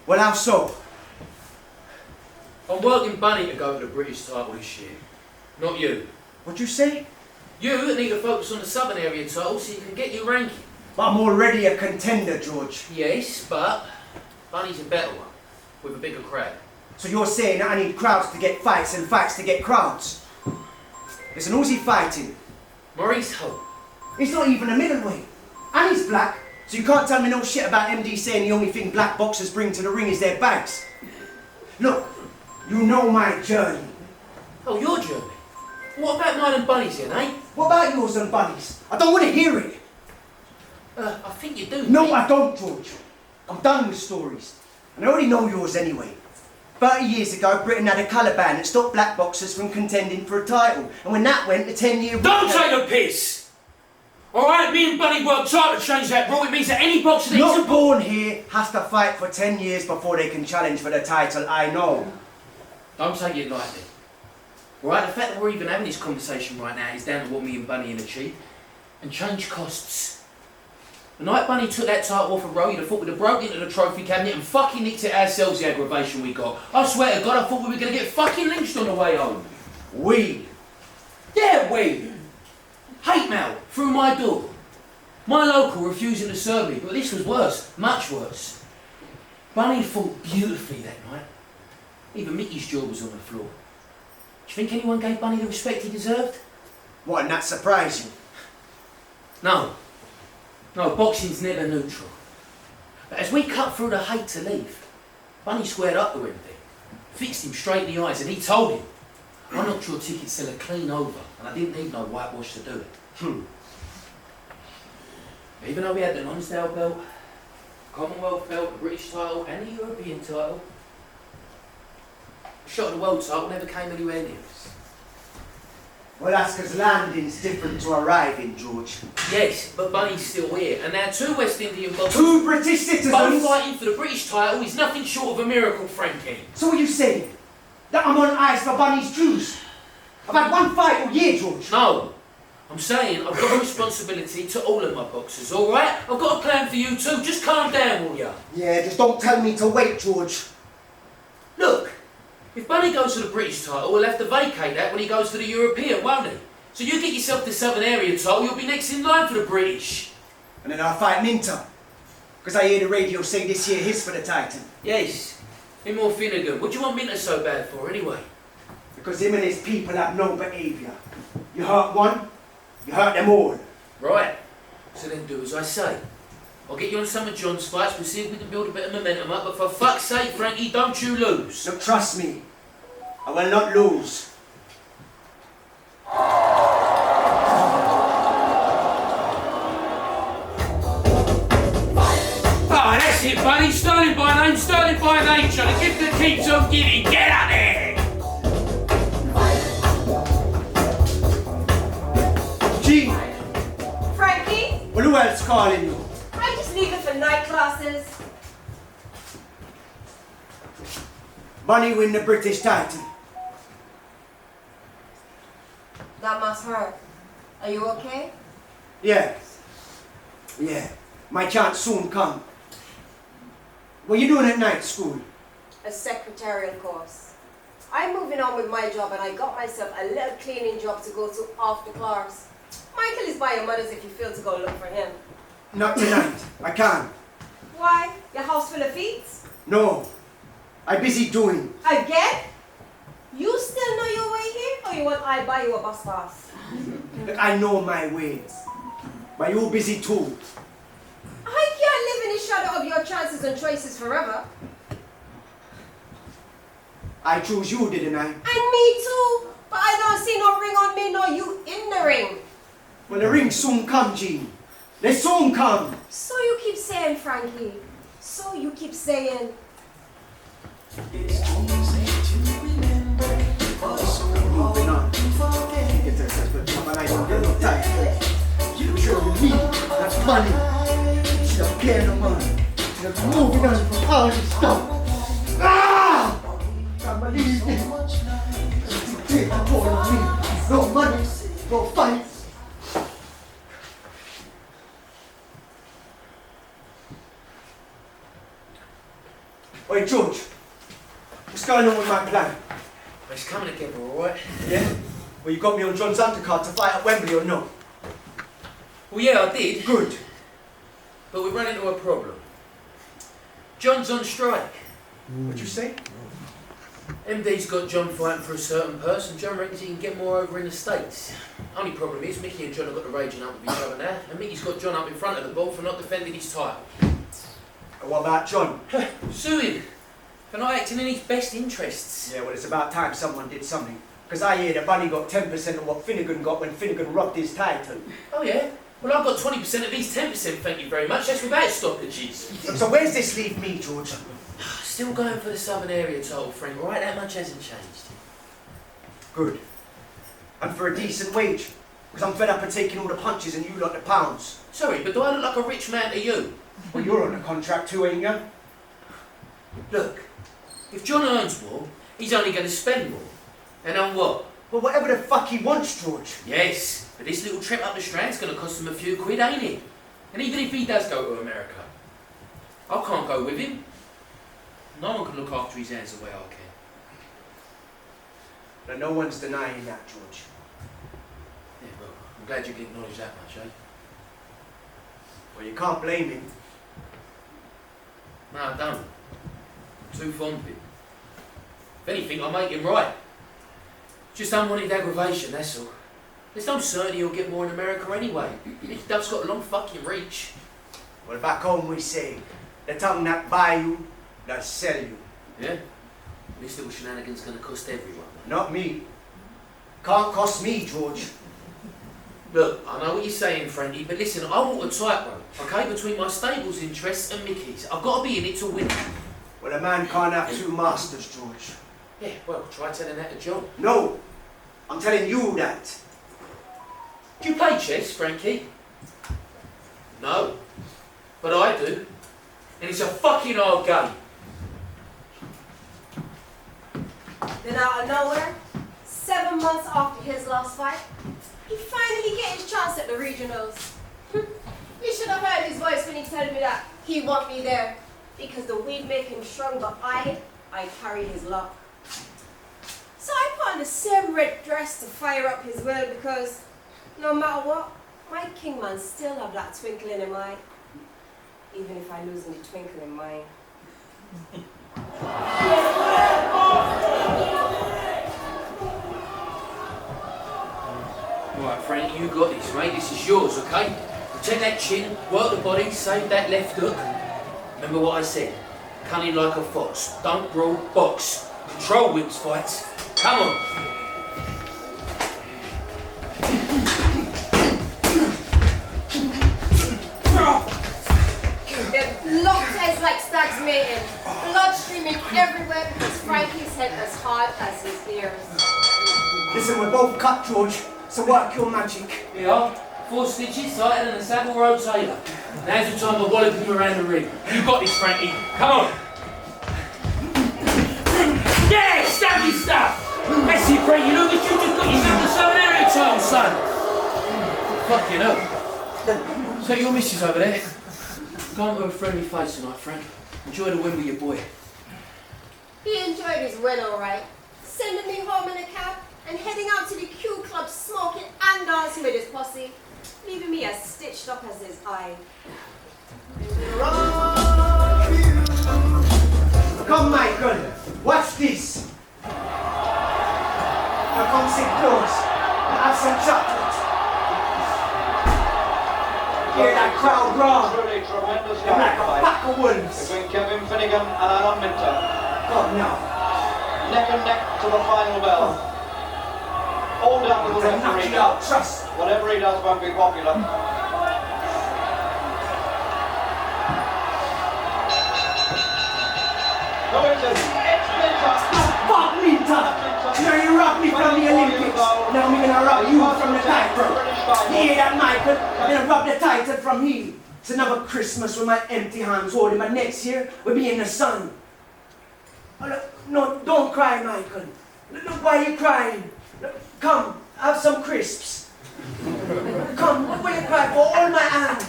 Well, how so? I'm working Bunny to go for the British title this year. Not you. What'd you say? You need to focus on the Southern Area title so you can get your ranking. But I'm already a contender, George. Yes, but Bunny's a better one, with a bigger crowd. So you're saying that I need crowds to get fights and fights to get crowds? Listen, who's he fighting? Maurice Holt. He's not even a middleweight. And he's black. So you can't tell me no shit about MD saying the only thing black boxers bring to the ring is their bags. Look, you know my journey. Oh, your journey? What about mine and Bunny's then, eh? What about yours and Bunny's? I don't want to hear it. I think you do. No, mate. I don't, George. I'm done with stories. And I already know yours anyway. 30 years ago, Britain had a colour ban that stopped black boxers from contending for a title. And when that went, the 10-year... Don't take the piss! Alright, me and Bunny worked hard to change that rule. It means that any boxer that Not isn't born here has to fight for 10 years before they can challenge for the title, I know. Don't take it lightly. Right, the fact that we're even having this conversation right now is down to what me and Bunny achieved. And change costs. The night Bunny took that title off of Roe, you'd have thought we'd have broken into the trophy cabinet and fucking nicked it ourselves, the aggravation we got. I swear to God, I thought we were going to get fucking lynched on the way home. We. Yeah, we. Hate mail through my door. My local refusing to serve me, but this was worse, much worse. Bunny fought beautifully that night. Even Mickey's jaw was on the floor. Do you think anyone gave Bunny the respect he deserved? What, and that surprised you? No. No, boxing's never neutral. But as we cut through the hate to leave, Bunny squared up to him, fixed him straight in the eyes, and he told him, I knocked your ticket seller clean over, and I didn't need no whitewash to do it. Even though we had the Lonsdale belt, Commonwealth belt, the British title, and the European title, the shot at the world title never came anywhere near us. Well, that's because landing's different to arriving, George. Yes, but Bunny's still here, and now 2 West Indian boxers, 2 British citizens! both fighting for the British title is nothing short of a miracle, Frankie. So what are you saying? That I'm on ice for Bunny's juice? I've had 1 fight all year, George. No, I'm saying I've got a responsibility to all of my boxers, alright? I've got a plan for you too, just calm down, will ya? Yeah, just don't tell me to wait, George. Look, if Bunny goes to the British title, we'll have to vacate that when he goes to the European, won't he? So you get yourself the Southern Area title, you'll be next in line for the British. And then I'll fight Minter. Because I hear the radio say this year his for the title. Yes, him or Finnegan. What do you want Minter so bad for, anyway? Because him and his people have no behaviour. You hurt one, you hurt them all. Right. So then do as I say. I'll get you on some of John's fights, we'll see if we can build a bit of momentum up, but for fuck's sake, Frankie, don't you lose. Look, trust me, I will not lose. Ah, that's it, buddy. Sterling by name, Sterling by nature. The gift that keeps on giving. Get up there! Gene, Frankie, well, who else calling you? I just leave it for night classes. Bunny win the British title. That must hurt. Are you okay? Yeah. Yeah. My chance soon come. What you doing at night school? A secretarial course. I'm moving on with my job and I got myself a little cleaning job to go to after class. Michael is by your mother's if you feel to go look for him. Not tonight. I can't. Why? Your house full of feet? No. I busy doing. Again? You still know your way here or you want I buy you a bus pass? Look, I know my ways. But you busy too. I can't live in the shadow of your chances and choices forever. I chose you, didn't I? And me too. But I don't see no ring on me nor you in the ring. Well, the ring soon come, Jean. They soon come. So you keep saying, Frankie. So you keep saying. Moving on. Get that good job and I don't get no time. You show me that's money. She's a piano man. She's moving on from all this stuff. Ah! Can't believe it. Take a hold of me. No money, no fight. Oi, George. What's going on with my plan? It's coming together, alright? Yeah? Well, you got me on John's undercard to fight at Wembley or no? Well, yeah, I did. Good. But we ran into a problem. John's on strike. What'd you say? MD's got John fighting for a certain person. John reckons he can get more over in the States. Only problem is, Mickey and John have got the raging up with each other now, and Mickey's got John up in front of the ball for not defending his title. And what about John? Sue him for not acting in his best interests. Yeah, well, it's about time someone did something. Because I hear that Bunny got 10% of what Finnegan got when Finnegan robbed his title. Oh, yeah? Well, I've got 20% of his 10%, thank you very much. That's without stoppages. So where's this leave me, George? Still going for the Southern Area title, friend, right? That much hasn't changed. Good. And for a decent wage. Because I'm fed up of taking all the punches and you lot the pounds. Sorry, but do I look like a rich man to you? Well, you're on a contract too, ain't you? Look, if John earns more, he's only going to spend more. And on what? Well, whatever the fuck he wants, George. Yes, but this little trip up the Strand's going to cost him a few quid, ain't it? And even if he does go to America, I can't go with him. No one can look after his hands the way I can. Now, no one's denying that, George. Yeah, well, I'm glad you can acknowledge that much, eh? Well, you can't blame him. No, I don't. I'm too fond of him. If anything, I'll make him right. Just unwanted aggravation, that's all. There's no certainty he'll get more in America anyway. Duff's got a long fucking reach. Well, back home we say, the tongue that buy you, that sell you. Yeah? This little shenanigan's gonna cost everyone. Not me. Can't cost me, George. Look, I know what you're saying, Frankie, but listen, I want a tightrope, okay, between my stable's interests and Mickey's. I've got to be in it to win. Well, a man can't have two masters, George. Yeah, well, try telling that to John. No, I'm telling you that. Do you play chess, Frankie? No, but I do. And it's a fucking hard game. Then out of nowhere, 7 months after his last fight, he finally get his chance at the regionals. You should have heard his voice when he told me that he want me there. Because the weed make him strong, but I carry his luck. So I put on the same red dress to fire up his will because no matter what, my kingman still have that twinkle in his eye. even if I lose any twinkle in mine. Right, Frankie, you got this, mate. This is yours, okay? Protect that chin, work the body, save that left hook. Remember what I said? Cunning like a fox. Don't brawl, box. Control wins fights. Come on. They're locked heads like stags mating. Blood streaming everywhere because Frankie's head as hard as his ears. Listen, we're both cut, George, so work your magic. Yeah, 4 stitches tighter than a Savile Row tailor. Now's the time to wallop him around the ring. You got this, Frankie. Come on. Yeah, stabby stuff. That's it, Frankie. Look at you just got yourself to Southern area time, son. Fucking hell. So your missus over there. Go on with a friendly face tonight, Frank. Enjoy the win with your boy. He enjoyed his win, all right. Sending me home in a cab and heading out to the Q Club smoking and dancing with his posse, leaving me as stitched up as his eye. Come, Michael, watch this. Now come sit close and have some chocolate. Hear that crowd roar. Truly tremendous They're like a fight pack of wolves. between Kevin Finnegan and Alan Minter. Come now. Neck and neck to the final bell. All down to the To knock referee you now. out, trust. Whatever he does won't be popular. No, it is. It's Minter. Fuck Minter! Now you robbed me from the Olympics. Now I'm gonna rob you from the title. You hear that, Michael? I'm gonna rob the title from him. It's another Christmas with my empty hands holding, but next year we'll be in the sun. Oh, look, no, don't cry, Michael. Look, why are you crying? Look, come, have some crisps. Come, what will you cry for? All my hand.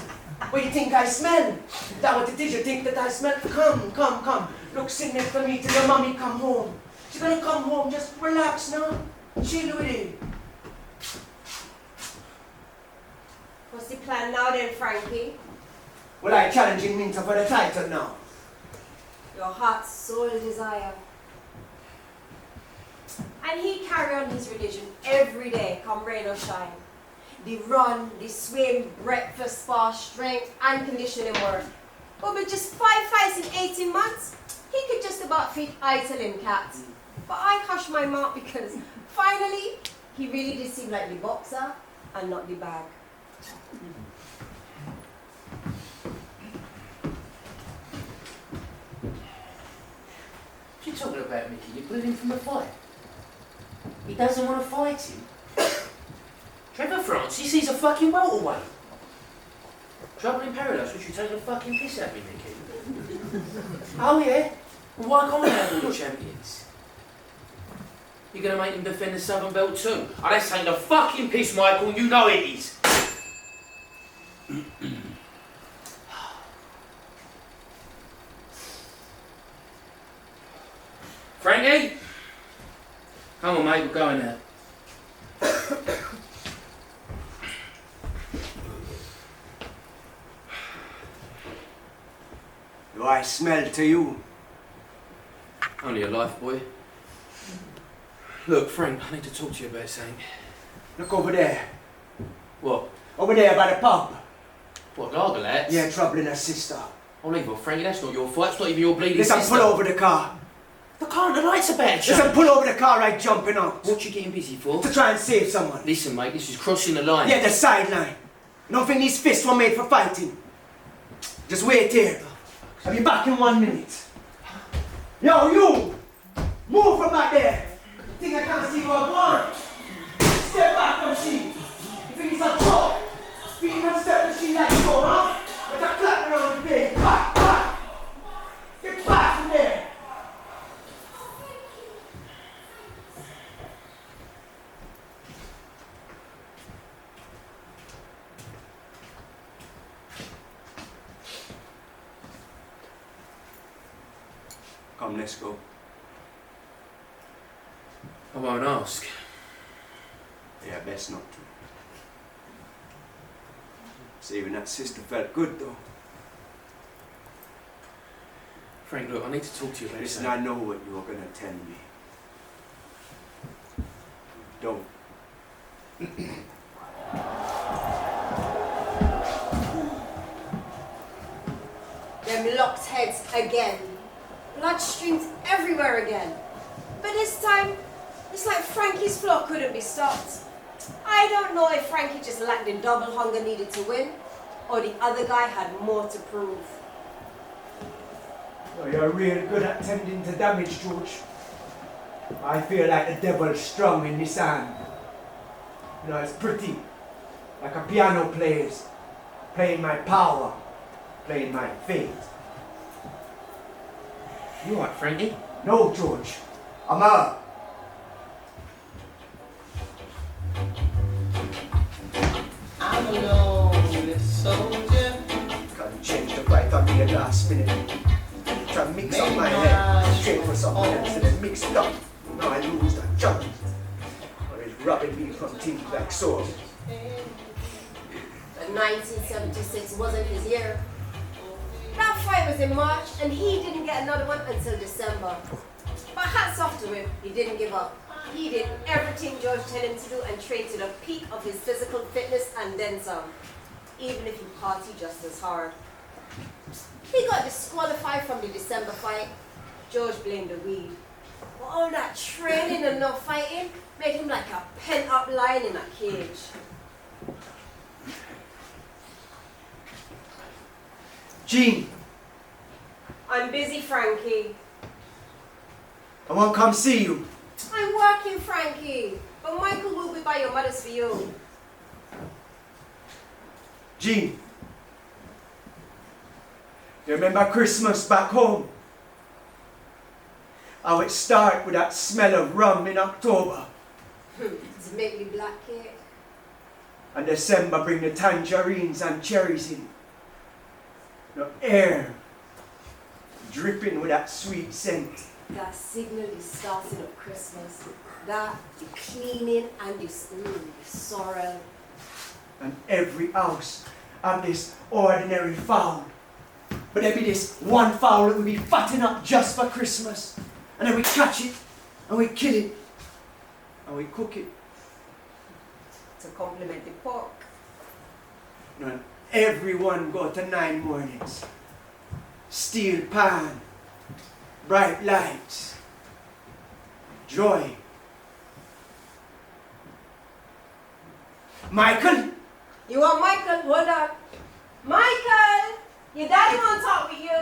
What do you think I smell? Is that what it is? You think that I smell? Come, come, come. Look, sit next to me till your mommy come home. She's gonna come home, just relax now. Chill with it. What's the plan now then, Frankie? Well, I'm challenging Minter for the title now. Your heart's sole desire. And he carry on his religion every day, come rain or shine. The run, the swim, breakfast, spa, strength and conditioning work. But with just 5 fights in 18 months, he could just about feed Italian cats. But I hush my mouth because finally, he really did seem like the boxer and not the bag. What are you talking about, Mickey? You booed him from the fight. He doesn't want to fight him. Trevor Francis, he's a fucking welterweight. Trouble in Paradise, which you take a fucking piss at me, Mickey. Oh yeah? Well, why can't I have all the champions? You're gonna make him defend the Southern Belt too? Oh, that's taking the fucking piss, Michael, you know it is. Frankie? Come on, mate, we're going now. Do I smell to you? Only a life, boy. Look, Frank, I need to talk to you about something. Look over there. What? Over there by the pub. What, Gargalats? Yeah, troubling her sister. Oh, leave her, Frankie, that's not your fault. It's not even your bleeding Listen, sister. pull over the car. The car and the lights are bad, Listen, pull over the car right jumping out. What you getting busy for? To try and save someone. Listen, mate, this is crossing the line. Yeah, the sideline. You don't think these fists were made for fighting? Just wait here. I'll be back in 1 minute. Yo, you! Move from back there! Think I can't see what I want? Step back from she! You think it's a joke? Think you can step from she like you go, huh? But I clap around the bed. Back, back! Get back from there! Come, let's go. I won't ask. Yeah, best not to. Saving that sister felt good though. Frank, look, I need to talk to you about Listen, something. I know what you're gonna tell me. Don't. Them locked heads again. Blood streams everywhere again. But this time, it's like Frankie's flow couldn't be stopped. I don't know if Frankie just lacked the double hunger needed to win, or the other guy had more to prove. Oh, you're real good at tending to damage, George. I feel like the devil's strong in this hand. You know, it's pretty. Like a piano plays. Playing my power. Playing my fate. You alright, Frankie? No, George. I'm out. I'm a lonely soldier. Can't change the fight on me the last minute. Try to mix up my head straight for something else and then mix it up. Now I lose that chance. Or it's robbing me from things like so. But 1976 wasn't his year. That fight was in March, and he didn't get another one until December. But hats off to him, he didn't give up. He did everything George told him to do and trained to the peak of his physical fitness and then some, even if he partied just as hard. He got disqualified from the December fight. George blamed the weed. But all that training and no fighting made him like a pent-up lion in a cage. Gene, I'm busy, Frankie. I want to come see you. I'm working, Frankie. But Michael will be by your mother's for you. Gene, you remember Christmas back home? How it started with that smell of rum in October. To make me black cake. And December bring the tangerines and cherries in. The air dripping with that sweet scent. That signal the starting of Christmas. That, the cleaning and the sorrel. And every house have this ordinary fowl. But there be this one fowl that will be fattened up just for Christmas. And then we catch it, and we kill it, and we cook it. To complement the pork. You know, and everyone go to 9 mornings. Steel pan, bright lights, joy. Michael? You want Michael? Hold on. Michael! Your daddy want to talk with you.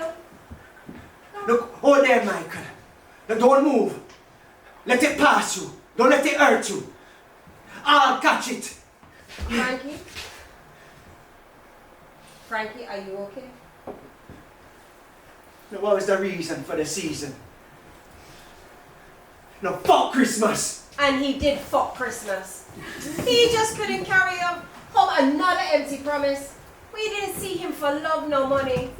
Look, hold there, Michael. Now don't move. Let it pass you. Don't let it hurt you. I'll catch it. Frankie? Frankie, are you okay? Now, what was the reason for the season? No, fuck Christmas. And he did fuck Christmas. He just couldn't carry up home another empty promise. We didn't see him for love, no money.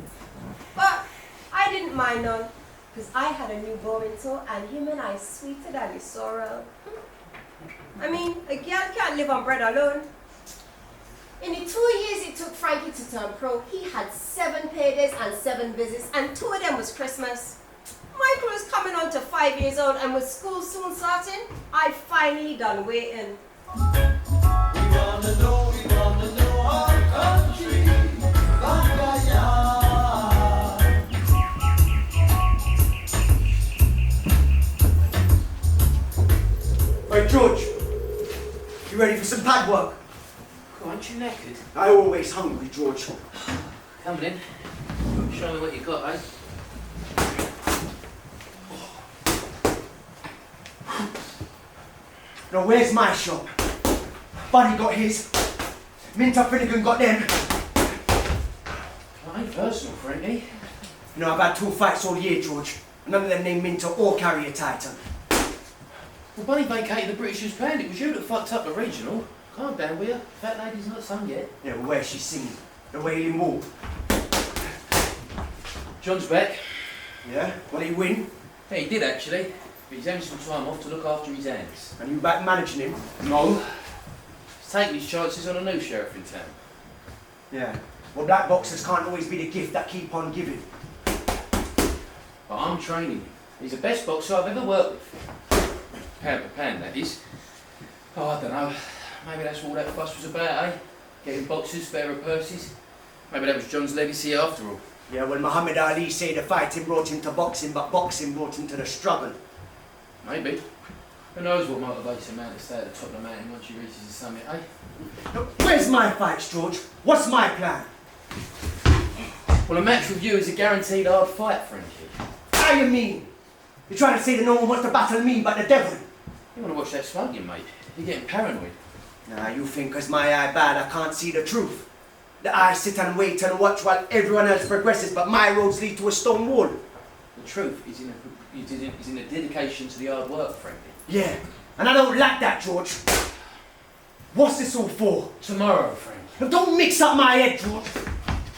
But I didn't mind none, because I had a new beau in tow, and him and I sweeter than his sorrel. I mean, a girl can't live on bread alone. In the 2 years it took Frankie to turn pro, he had 7 paydays and 7 visits, and 2 of them was Christmas. Michael was coming on to 5 years old, and with school soon starting, I finally done waiting. We wanna know our country, Bangladesh. Right, George, you ready for some pad work? Aren't you knackered? I always hungry, George. Coming in. Show me what you got, eh? Now, where's my shop? Buddy got his. Minter Finnegan got them. Well, ain't personal, Frankie. You know, I've had 2 fights all year, George. None of them named Minter or carry a title. Well, Bunny vacated the British Who's Band. It was you that fucked up the regional. Calm down, will you? Fat lady's not sung yet. Yeah, well, where's she singing? The Wailing Wall. John's back. Yeah? Will he win? Yeah, he did actually. But he's having some time off to look after his hands. And you back managing him? No. He's taking his chances on a new sheriff in town. Yeah. Well, black boxers can't always be the gift that keep on giving. But I'm training him. He's the best boxer I've ever worked with. Pound for pound, that is. Oh, I don't know. Maybe that's what all that fuss was about, eh? Getting boxers, fairer purses. Maybe that was John's legacy after all. Yeah, well, Muhammad Ali said the fighting brought him to boxing, but boxing brought him to the struggle. Maybe. Who knows what motivates a man to stay at the top of the mountain once he reaches the summit, eh? Where's my fights, George? What's my plan? Well, a match with you is a guaranteed hard fight, Frankie. How you mean? You're trying to say that no one wants to battle me but the devil? You want to watch that smoking, mate? You're getting paranoid. Nah, you think 'cause my eye bad I can't see the truth. The eyes sit and wait and watch while everyone else progresses, but my roads lead to a stone wall. The truth is in the dedication to the hard work, Frankie. Yeah, and I don't like that, George. What's this all for? Tomorrow, Frankie. Now don't mix up my head, George.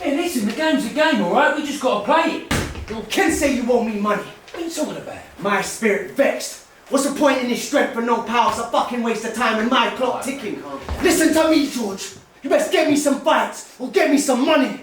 Hey, listen, the game's a game, alright? We just got to play it. You can say you owe me money. What are you talking about? My spirit vexed. What's the point in this strength for no power? It's a fucking waste of time and my clock ticking. Listen to me, George. You best get me some fights or get me some money.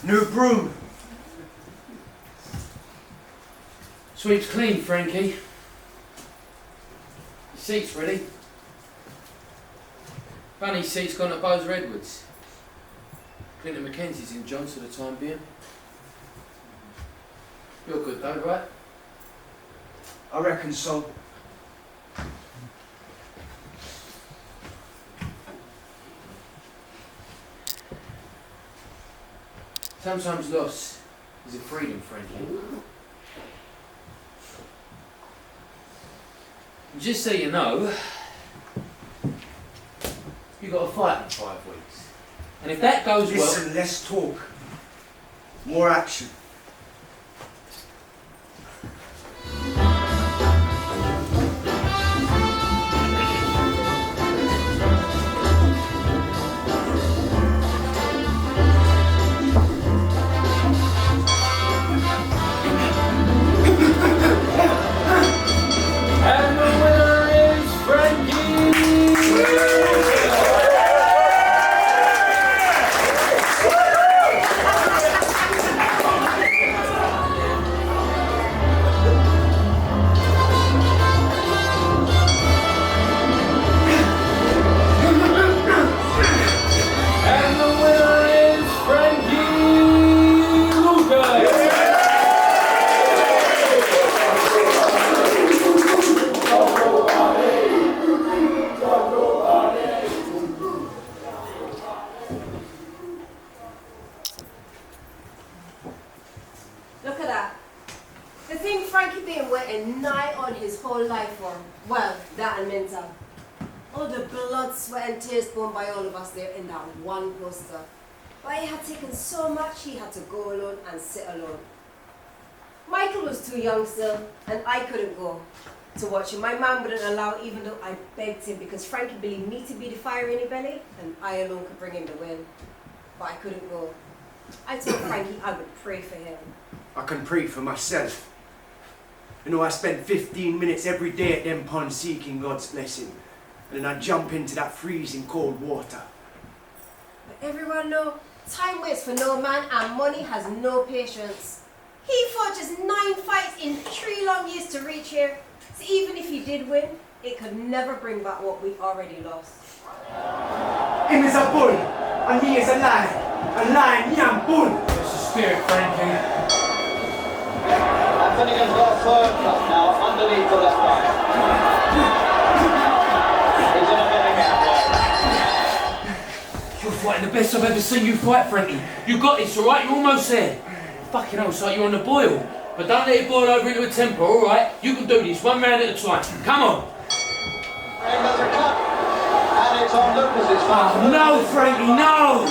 New broom. Sweep's clean, Frankie. Your seat's ready. Funny seat's gone at Bozer Edwards. Clinton Mackenzie's in John's for the time being. You're good though, right? I reckon so. Sometimes loss is a freedom, Frankie. And just so you know, you've got a fight in 5 weeks. And if that goes well... Listen, less talk. More action. And the winner is Frankie! And the winner is Frankie Lucas! Look at that. The thing Frankie been waiting nigh on his whole life for. Well, that and Minta. All the blood, sweat and tears borne by all of us there in that one poster. But it had taken so much he had to go alone and sit alone. Michael was too young still, and I couldn't go to watch him. My mum wouldn't allow, even though I begged him, because Frankie believed me to be the fire in the belly, and I alone could bring him the win. But I couldn't go. I told Frankie I would pray for him. I can pray for myself. You know, I spend 15 minutes every day at them ponds seeking God's blessing. And then I jump into that freezing cold water. But everyone know, time waits for no man and money has no patience. He fought just 9 fights in 3 long years to reach here. So even if he did win, it could never bring back what we already lost. Him is a bull, and me is a lion. A lion, me and bull. It's the spirit, Frankie. Anthony's got a third cut now, underneath the left eye. He's in a better gap. You're fighting the best I've ever seen you fight, Frankie. You got this, alright? You're almost there. Fucking hell, it's like you're on the boil. But don't let it boil over into a temper, alright? You can do this, 1 round at a time. Come on. going, there's a cut. And it's on Lucas's foul. No, Frankie, no!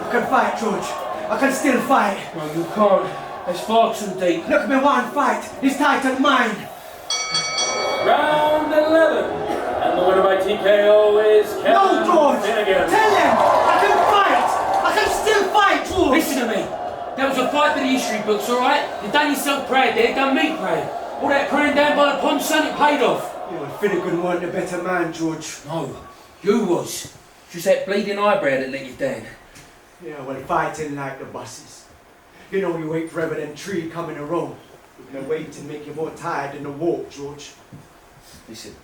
I can fight, George. I can still fight. No, you can't. That's far too deep. Look, me one fight. It's tight and mine. Round 11. And the winner by TKO is Kevin No, George! Finnegan. Tell them! I can fight! I can still fight, George! Listen to me. That was a fight for the history books, alright? You done yourself proud there, done me proud. All that praying down by the pond, son, it paid off. You know, Finnegan weren't a better man, George. No, you was. Just that bleeding eyebrow that let you down. Yeah, well, fighting like the buses. You know, you wait forever, then 3 come in a row. You're gonna wait and make you more tired than the walk, George. Listen,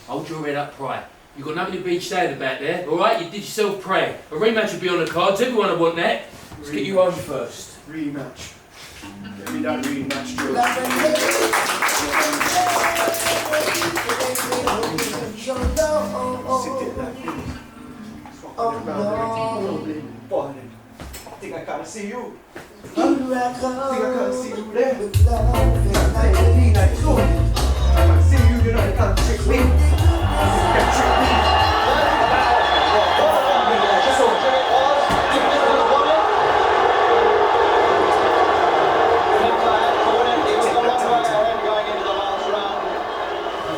hold your head up, pride. You got nothing to be sad about there, alright? You did yourself proud. A rematch will be on the cards, everyone will want that. Let's get you home first. Rematch. Give me that rematch, George. Sit it like this. Fucking around everything, rolling, falling. I think I can't see you. Huh? I think I can't see you there. Hey, lean like so. I can't see you, you know, you can't trick me. You can't trick me.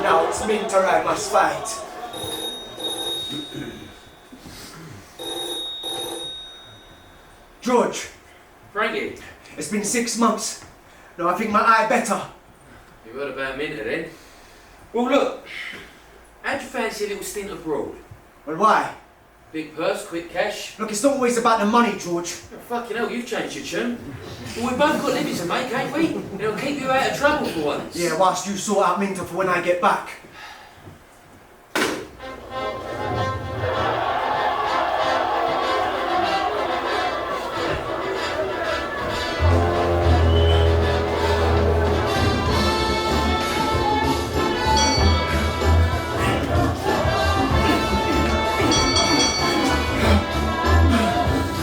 Now it's Minter I must fight. George, Frankie, it's been 6 months. Now I think my eye better. you heard about Minter then? Well look, how'd you fancy a little stint abroad? Well, why? Big purse, quick cash? Look, it's not always about the money, George. Oh, fucking hell, you've changed your tune. Well, we've both got livings to make, ain't we? It'll keep you out of trouble for once. Yeah, whilst you sort out Minter for when I get back.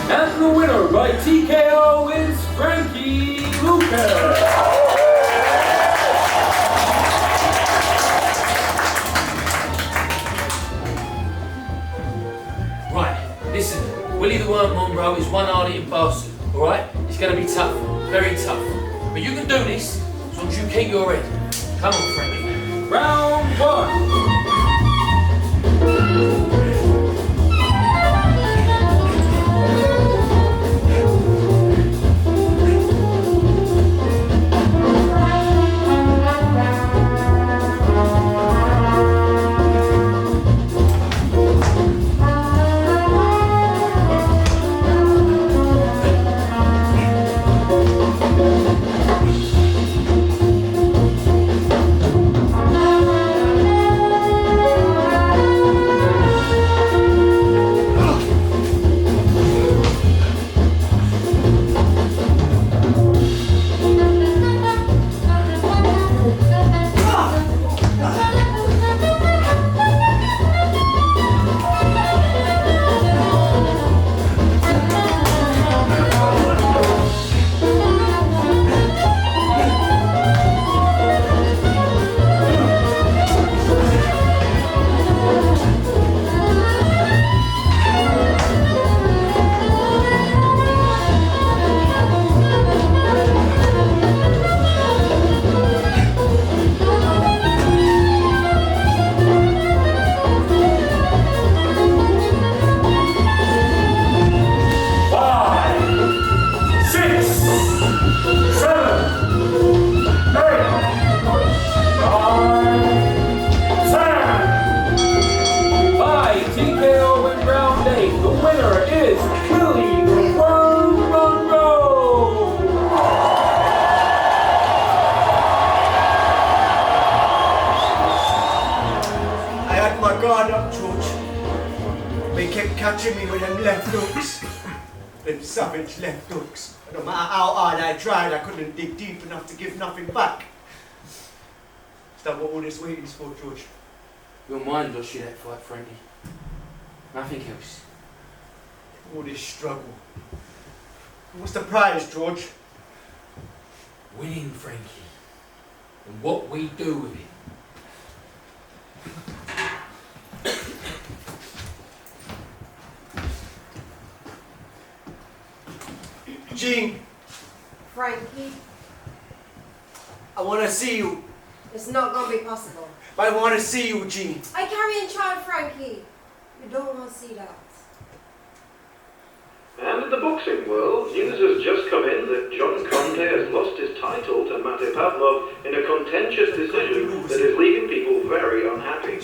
And the winner by TKO is Frankie Lucas. Right, listen, Willie the Worm Monroe is one-hearted bastard, alright? It's gonna be tough, very tough. But you can do this, as long as you keep your head. Come on, Frankie. Round 1. Catching me with them left hooks. Them savage left hooks. No matter how hard I tried, I couldn't dig deep enough to give nothing back. Is that what all this waiting is for, George? Your mind lost you that fight, Frankie. Nothing else. All this struggle. What's the prize, George? Winning, Frankie. And what we do with it. Eugene, Frankie, I want to see you. it's not gonna be possible. I want to see you, Eugene. I carry in child Frankie. You don't want to see that. And in the boxing world, news has just come in that John Conte has lost his title to Mate Pavlov in a contentious decision that is leaving people very unhappy.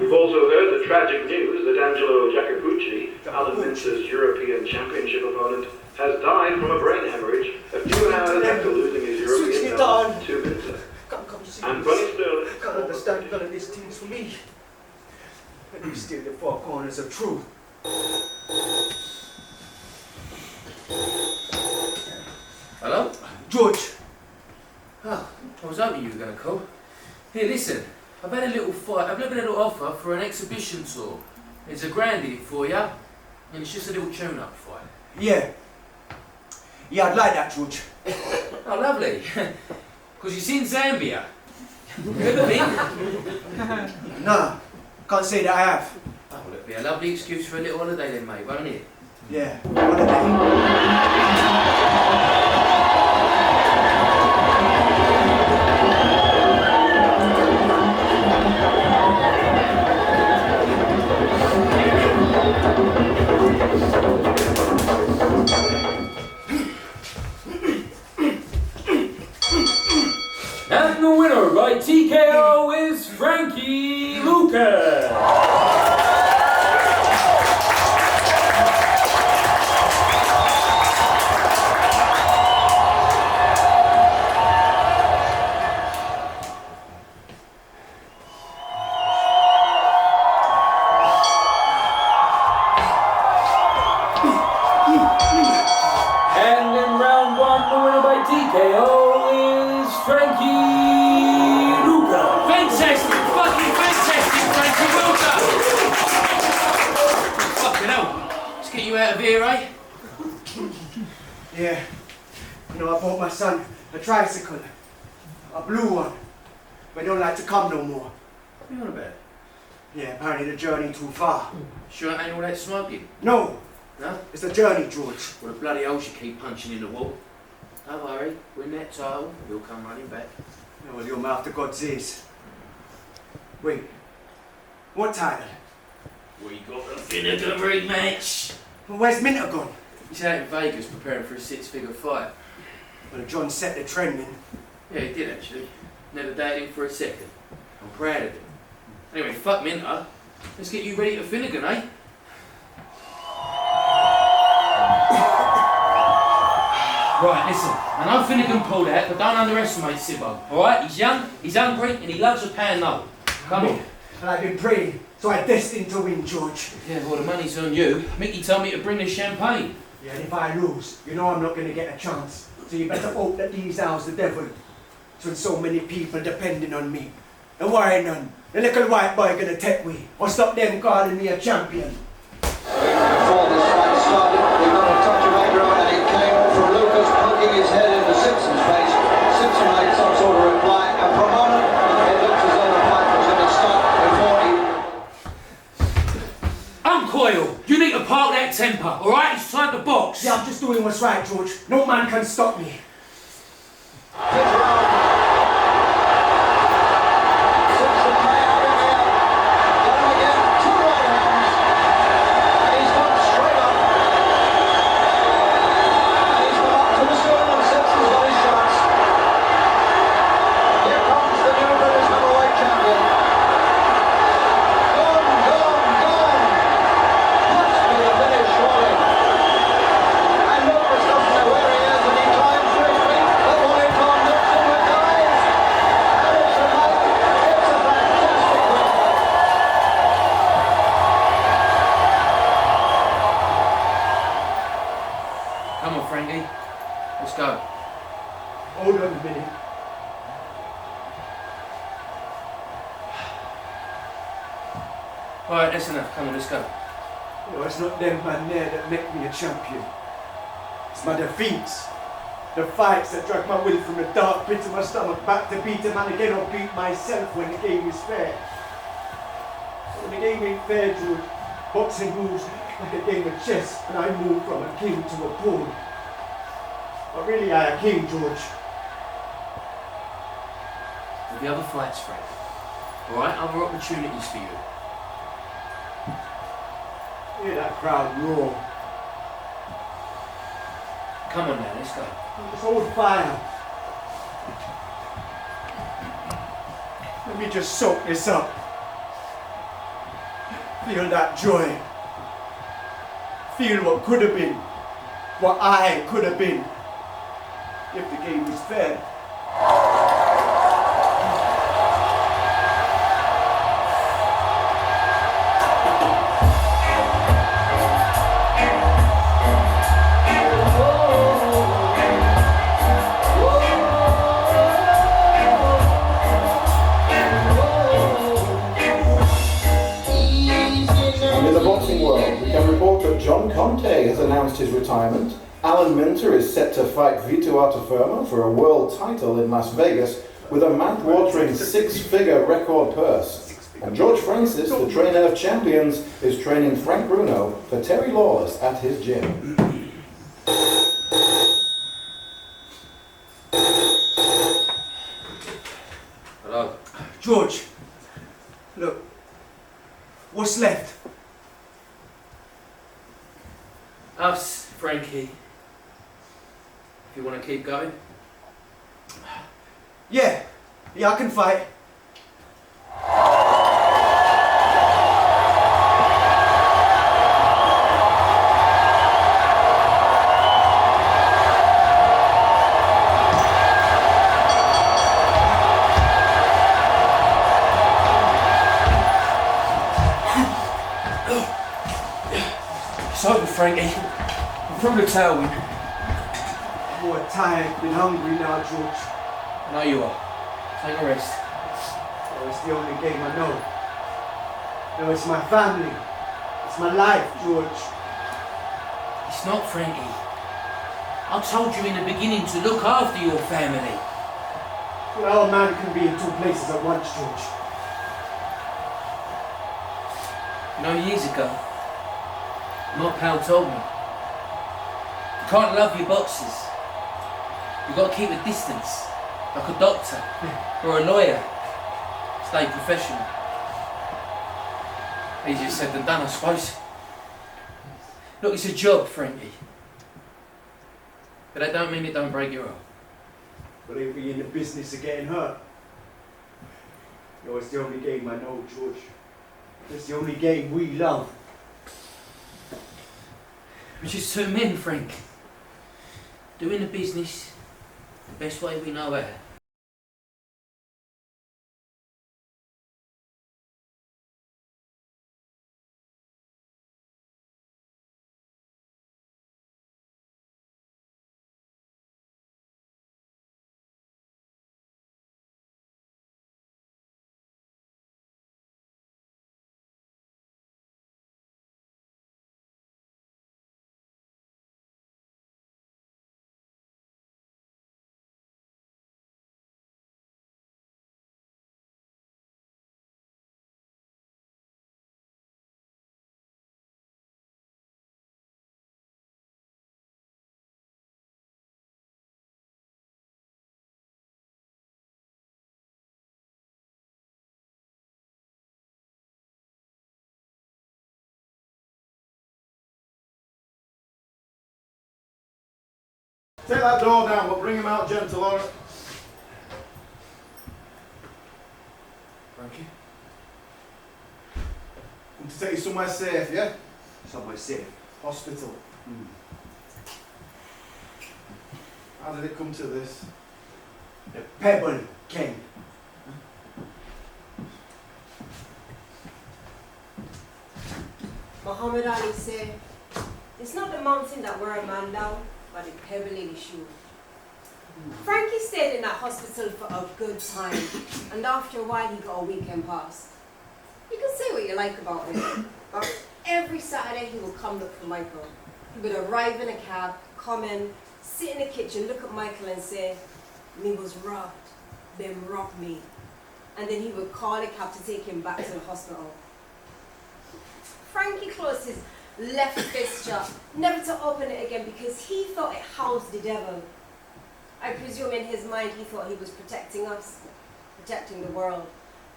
We've also heard the tragic news that Angelo Jacopucci, Alan Mince's European Championship opponent, has died from a brain hemorrhage a few hours after losing his European belt to Mince. And Bunny Sterling. I can't understand none of these things for me. Let me steal the four corners of truth. Hello? George, Oh, I was hoping you were going to call. Here, listen. I've had a little fight. I've had a little offer for an exhibition tour. It's a grand in it for you, and it's just a little tune-up fight. yeah. Yeah, I'd like that, George. Oh, lovely. Because it's in Zambia. You ever been? Nah, can't say that I have. Oh, well, it'd be a lovely excuse for a little holiday then, mate, won't it? Yeah, holiday. And the winner by TKO is Frankie Lucas. And in round one, the winner by TKO is Frankie Lucas. Fantastic! Fucking fantastic, Frankie! Well done! Fucking hell. Let's get you out of here, eh? Yeah. You know, I bought my son a tricycle. A blue one. But he don't like to come no more. What are you on about? Yeah, apparently the journey too far. Sure it ain't all that smoking? No, No? it's the journey, George. Well, the bloody hole you keep punching in the wall. Don't worry, win that title, you'll come running back. Yeah, well, your mouth to God's ears. Wait, what title? We got the Finnegan rematch. Well, where's Minter gone? He's out in Vegas preparing for a six-figure fight. Well, John set the trending. Yeah, he did actually. Never doubted him for a second. I'm proud of him. Anyway, fuck Minter. Let's get you ready to Finnegan, eh? Right, listen. I know Finnegan pulled out, but don't underestimate Sibbo. Alright? He's young, he's hungry, and he loves a pound note. Come on. And I've been praying, so I'm destined to win, George. Yeah, well, the money's on you. Mickey told me to bring the champagne. Yeah, and if I lose, you know I'm not going to get a chance. So you better hope that these hours the devil. When so many people depending on me. And why none? The little white boy gonna take me, or stop them calling me a champion. Before this fight started, we got a touch of aggro and it came from Lucas poking his head into Simpson's face. Simpson made some sort of reply, and for a moment it looked as though the fight was going to stop before he... Uncoil! You need to park that temper, alright? It's time to box. Yeah, I'm just doing what's right, George. No man can stop me. Come on, Frankie. Let's go. Hold on a minute. Alright, that's enough. Come on, let's go. No, it's not them man there that make me a champion. It's my defeats. The fights that drag my will from the dark pit of my stomach back to beat a man again or beat myself when the game is fair. When the game ain't fair, George, boxing moves like a game of chess and I move from a king to a pawn. But really, I a king, George. There'll be other fights, Frank. Alright, other opportunities for you. Hear that crowd roar. Come on now, let's go. Just hold fire. Let me just soak this up. Feel that joy. Feel what could have been. What I could have been. If the game was fair. John Conte has announced his retirement. Alan Minter is set to fight Vito Artefermo for a world title in Las Vegas with a mouth-watering six-figure record purse. And George Francis, the trainer of champions, is training Frank Bruno for Terry Lawless at his gym. Hello. George, look, what's left? Us, Frankie. If you want to keep going. Yeah, I can fight. It's over, Frankie. I'm through the tailwind. I'm more tired than hungry now, George. I know you are. Take a rest. Oh, it's the only game I know. No, it's my family. It's my life, George. It's not, Frankie. I told you in the beginning to look after your family. Well, a man can be in two places at once, George. You know, years ago, my pal told me, you can't love your boxers. You've got to keep a distance, like a doctor or a lawyer. Stay professional. Easier said than done, I suppose. Look, it's a job, Frankie. But that don't mean it don't break your heart. But ain't we in the business of getting hurt? No, it's the only game I know, George. It's the only game we love. We're just two men, Frank. Doing the business the best way we know how. Take that door down, but bring him out gentle, alright? Frankie? I'm to take you somewhere safe, yeah? Somewhere safe. Hospital. How did it come to this? The Pebble King. Muhammad Ali said, it's not the mountain that wear a man down, but the pebble in his shoe. Frankie stayed in that hospital for a good time, and after a while he got a weekend pass. You can say what you like about him, but every Saturday he would come look for Michael. He would arrive in a cab, come in, sit in the kitchen, look at Michael and say, me was robbed, them robbed me. And then he would call a cab to take him back to the hospital. Frankie closed his left fist shut, never to open it again because he thought it housed the devil. I presume in his mind he thought he was protecting us, protecting the world.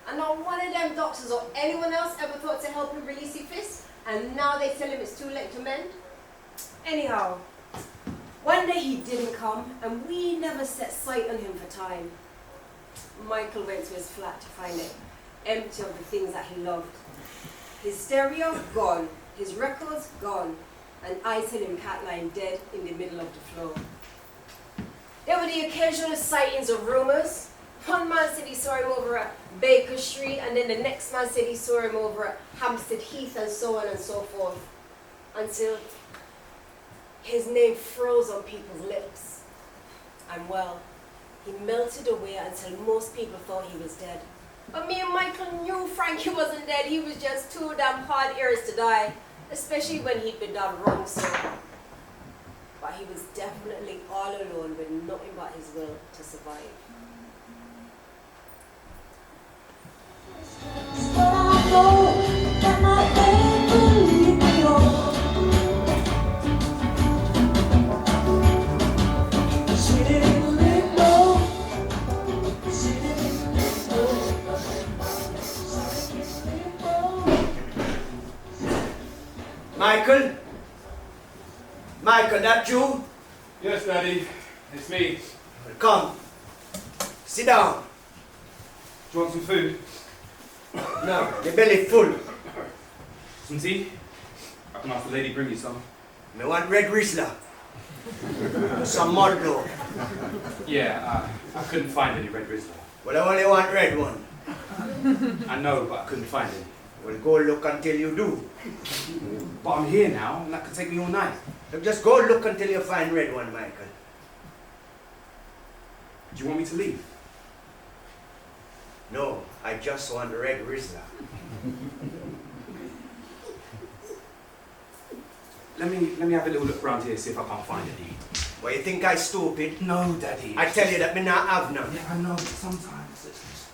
And not one of them doctors or anyone else ever thought to help him release his fist, and now they tell him it's too late to mend. Anyhow, one day he didn't come, and we never set sight on him for time. Michael went to his flat to find it empty of the things that he loved. His stereo gone, his records gone, and I tell him cat lying dead in the middle of the floor. There were the occasional sightings of rumors. One man said he saw him over at Baker Street, and then the next man said he saw him over at Hampstead Heath, and so on and so forth, until his name froze on people's lips. And well, he melted away until most people thought he was dead. But me and Michael knew Frankie wasn't dead. He was just too damn hard ears to die, especially when he'd been done wrong so. But he was definitely all alone with nothing but his will to survive. Michael? Michael, that you? Yes, Daddy. It's me. Come. Sit down. Do you want some food? No, your belly full. Some tea? I can ask the lady bring you some. Me want red Riesler. Some Modelo. Yeah, I couldn't find any red Riesler. Well, I only want red one. I know, but I couldn't find any. Well, go look until you do. But I'm here now, and that could take me all night. Look, just go look until you find red one, Michael. Do you want me to leave? No, I just want red Riesler. Let me have a little look around here, see if I can't find any. Well, you think I stupid? No, Daddy. I tell you that me not have none. Yeah, I know, but sometimes it's just...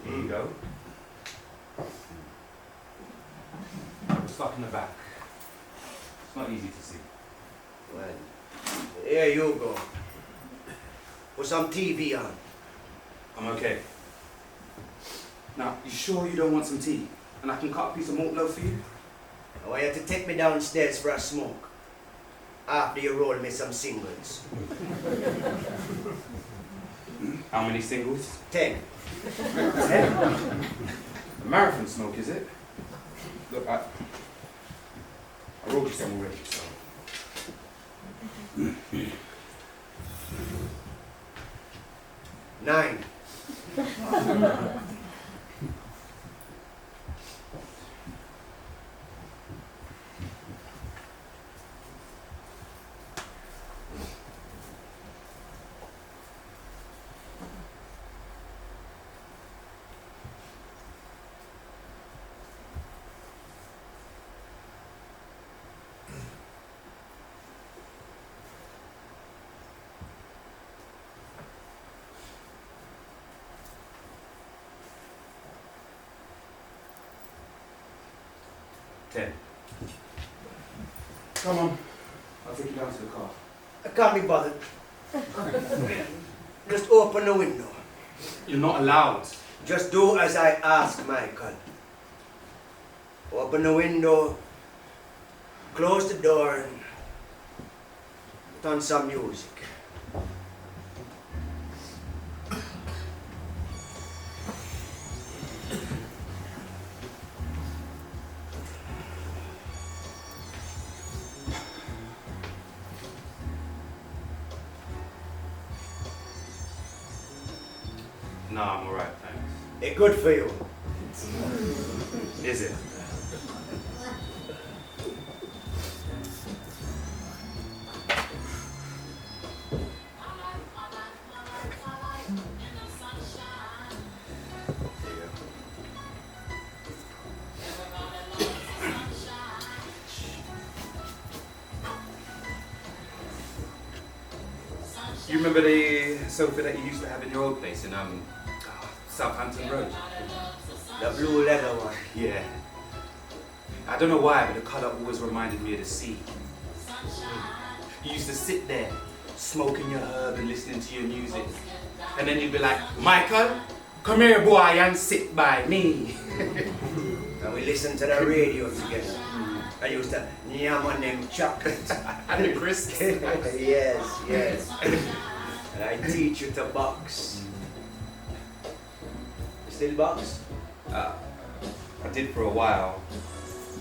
Here you go. It's stuck in the back. It's not easy to see. Well, here you go. Put some TV on. I'm okay. Now, you sure you don't want some tea? And I can cut a piece of malt loaf for you? I want you to take me downstairs for a smoke. After you roll me some singles. How many singles? 10. 10? A marathon smoke, is it? Look, I rolled you some already, so... 9. Come on. I'll take you down to the car. I can't be bothered. Just open the window. You're not allowed. Just do as I ask, Michael. Open the window, close the door, and put on some music. No, I'm alright, thanks. It's good for you. Is it? You remember the sofa that you used to have in your old place in Southampton Road? The blue leather one. Yeah. I don't know why, but the colour always reminded me of the sea. You used to sit there, smoking your herb and listening to your music. And then you'd be like, Michael, come here boy and sit by me. And we listened to the radio together. I used to yam on them chocolate. And the crisps. Yes, yes. And I teach you to box. You still box? I did for a while.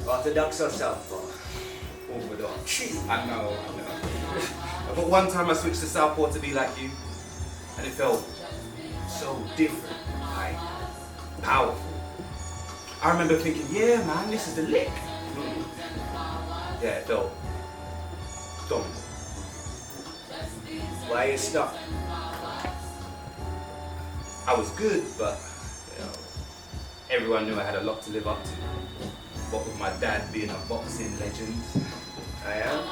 Orthodox or southpaw? Orthodox. I know. But one time I switched to southpaw to be like you, and it felt so different, like powerful. I remember thinking, yeah man, this is the lick. Yeah, it felt dominant. Why you stop? I was good, but everyone knew I had a lot to live up to. What with my dad being a boxing legend. I am?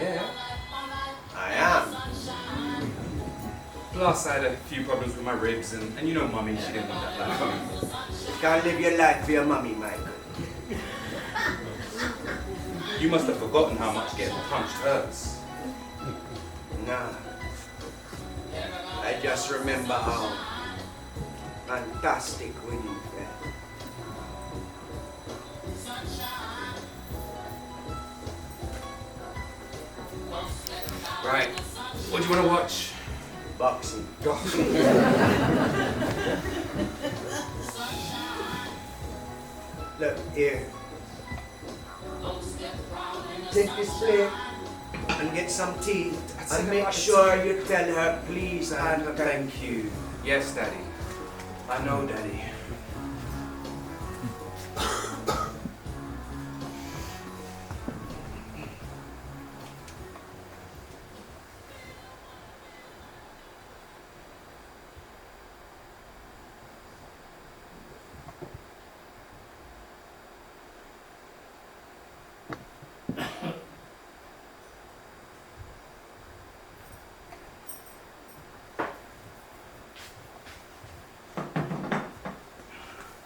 Yeah. I am. Plus I had a few problems with my ribs and you know mummy, she didn't want that life. You can't live your life for your mummy, Michael. You must have forgotten how much getting punched hurts. Nah. I just remember how fantastic when you felt. Right. What do you want to watch? Boxing. Look, here. Take this plate and get some tea. And make sure you tell her please and Thank you. Yes, Daddy. I know, Daddy.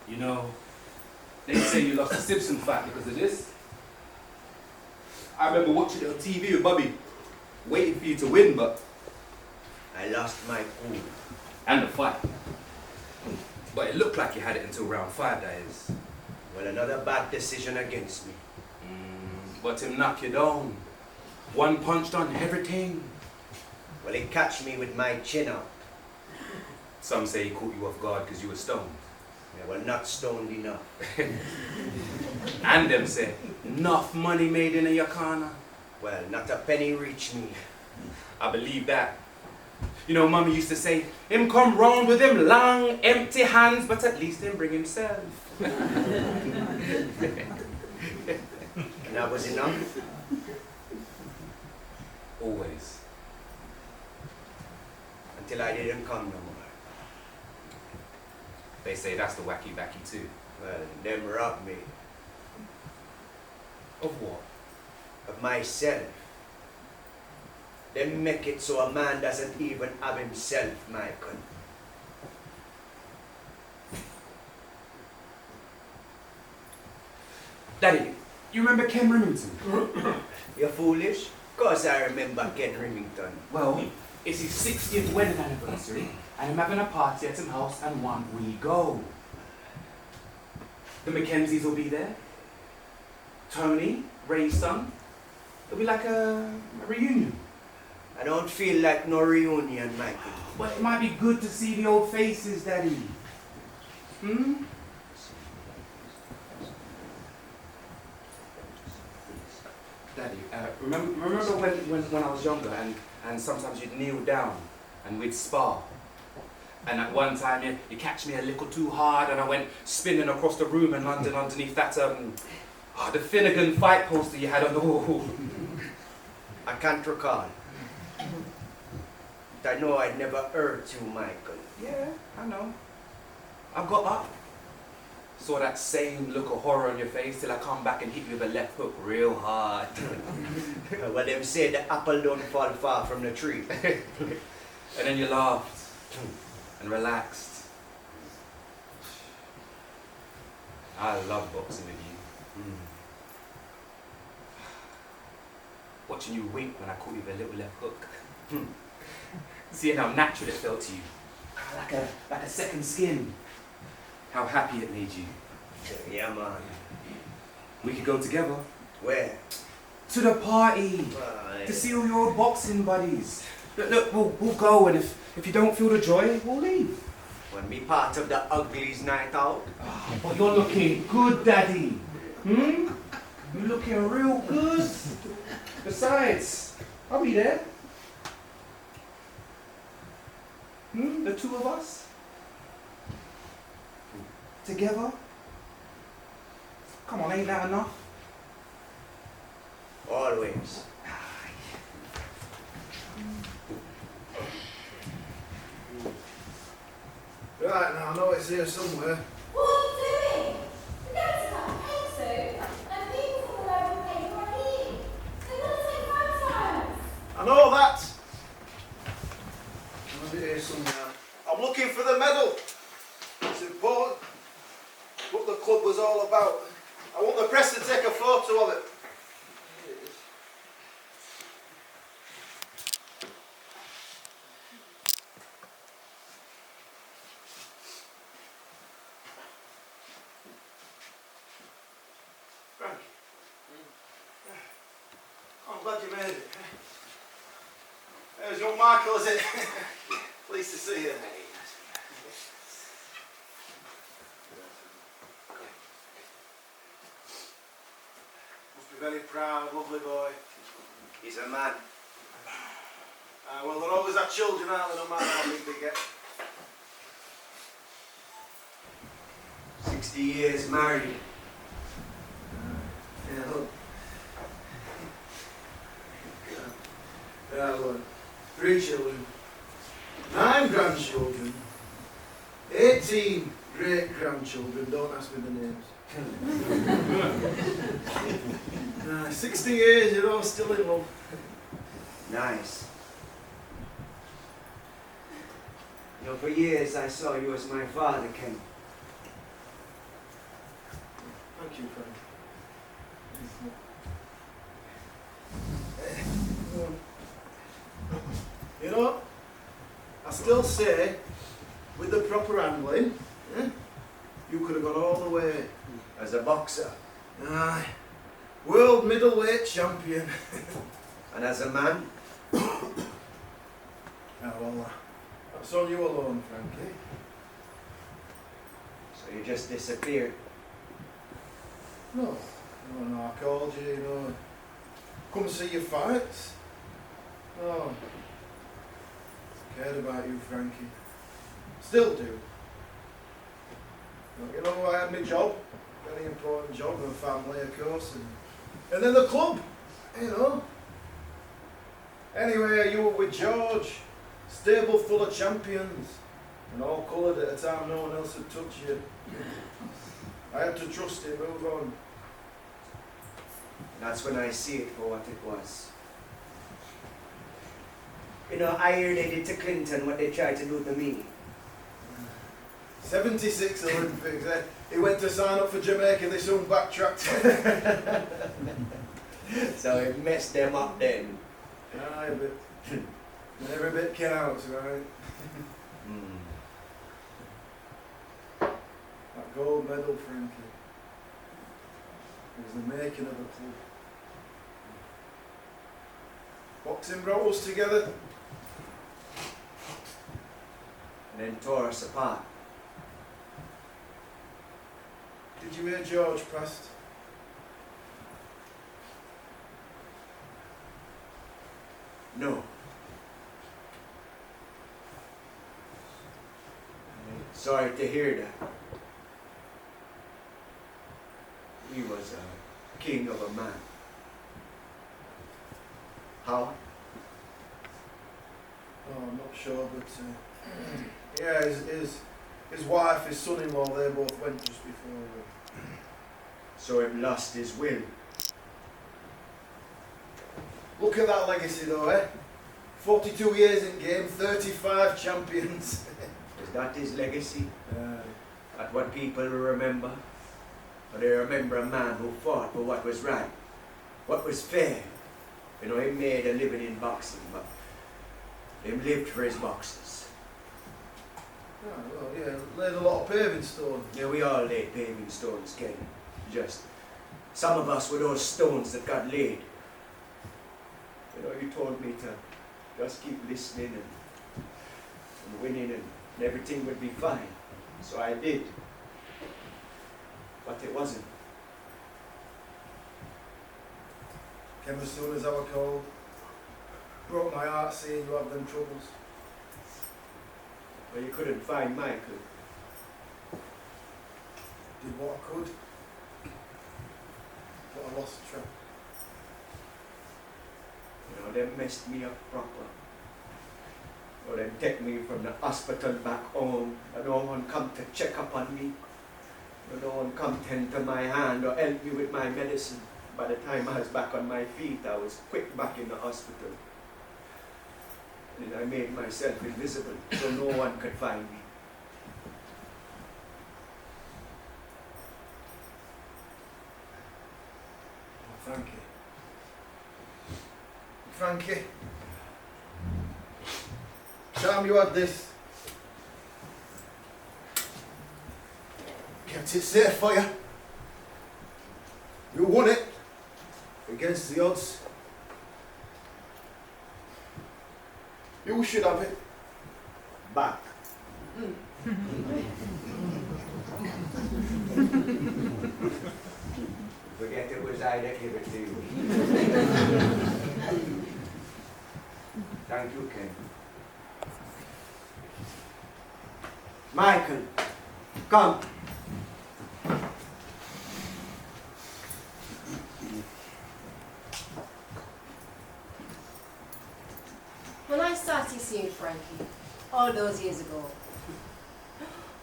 You know, they say you lost the Simpson fight because of this. I remember watching it on TV with Bobby, waiting for you to win, but I lost my cool. and the fight. But it looked like you had it until round 5, that is. Well, another bad decision against me. But him knock you down. One punch done everything. Well, he catch me with my chin up. Some say he caught you off guard because you were stoned. Yeah, well, not stoned enough. And them say, enough money made in your corner. Well, not a penny reached me. I believe that. You know, Mummy used to say, him come round with him long, empty hands, but at least him bring himself. And that was enough? Always. Until I didn't come no more. They say that's the wacky backy too. Well, them robbed me. Of what? Of myself. Them make it so a man doesn't even have himself, Michael. Daddy, you remember Ken Remington? You're foolish? Of course I remember Ken Remington. Well, it's his 60th wedding anniversary, and I'm having a party at his house, and one we go. The Mackenzies will be there. Tony, Ray's son. It'll be like a reunion. I don't feel like no reunion, Michael. But it might be good to see the old faces, Daddy. Daddy, remember when I was younger and sometimes you'd kneel down and we'd spar? And at one time you catch me a little too hard and I went spinning across the room and landed underneath that, the Finnegan fight poster you had on the wall. I can't recall. But I know I'd never hurt you, Michael. Yeah, I know. I got up, saw that same look of horror on your face till I come back and hit you with a left hook real hard. Well, them say the apple don't fall far from the tree. And then you laughed and relaxed. I love boxing with you. watching you wink when I caught you with a little left hook. Seeing how natural it felt to you. Like a second skin. How happy it made you. Yeah, man. We could go together. Where? To the party. To see all your old boxing buddies. Look, we'll go, and if you don't feel the joy, we'll leave. Want me part of the uglies night out? Oh, but you're looking good, Daddy. You're looking real good. Besides, I'll be there. The two of us? Together? Come on, ain't that enough? Always. Right, now I know it's here somewhere. What are you doing? That's not paid to, and people will overpay for a heat. They're going to take photos. I know that. I have it here somewhere. I'm looking for the medal. It's important. What the club was all about. I want the press to take a photo of it. Here it is. Frank. I'm glad you made it. There's young Michael, is it? Pleased to see you. Must be very proud, lovely boy. He's a man. Well, they're always our children, aren't they, no matter how big they get. 60 years married. Yeah, look. Yeah, look. 3 children. 9 grandchildren. 18 great-grandchildren. Don't ask me the names. 60 years, you're all still in love. Nice. You know, for years I saw you as my father, Ken. Thank you, Frank. You know, I still say, with the proper handling, you could have gone all the way. As a boxer. Aye. World middleweight champion. And as a man. Oh, well, that's on you alone, Frankie. So you just disappeared. No, I called you, you know. Come see your fights. Oh, cared about you, Frankie. Still do. But, you know, I had my job, very important job, and family, of course, and then the club, you know. Anyway, you were with George, stable full of champions, and all coloured at a time no one else would touch you. I had to trust him, move on. That's when I see it for what it was. You know, I heard they did to Clinton what they tried to do to me. 76 Olympics, eh? He went to sign up for Jamaica, they soon backtracked. So it messed them up then. Aye, but every bit counts, right? That gold medal, Frankie. It was the making of a club. Boxing brought us together. And then tore us apart. Did you hear George passed? No. Sorry to hear that. He was a king of a man. How? Oh, I'm not sure, but yeah, his wife, his son-in-law, they both went just before. So he lost his will. Look at that legacy though, eh? 42 years in game, 35 champions. Is that his legacy? That what people will remember? Or they remember a man who fought for what was right, what was fair, You know, he made a living in boxing, but he lived for his boxers. Oh, well, yeah, laid a lot of paving stone. Yeah, we all laid paving stones, Ken. Just some of us were those stones that got laid. You know, you told me to just keep listening and winning and everything would be fine. So I did. But it wasn't. Came as soon as I was cold. Broke my heart seeing you have them troubles. But you couldn't find Michael. Did what I could. But I lost track. You know, they messed me up proper. Or they take me from the hospital back home, and no one come to check up on me. And no one come tend to my hand or help me with my medicine. By the time I was back on my feet, I was quick back in the hospital. And I made myself invisible so no one could find me. Oh, Frankie. Time you had this. Kept it safe for you. You won it. Against the odds. You should have it. Back. Forget it was I that gave it to you. Thank you, Ken. Michael, come. When I started seeing Frankie, all those years ago,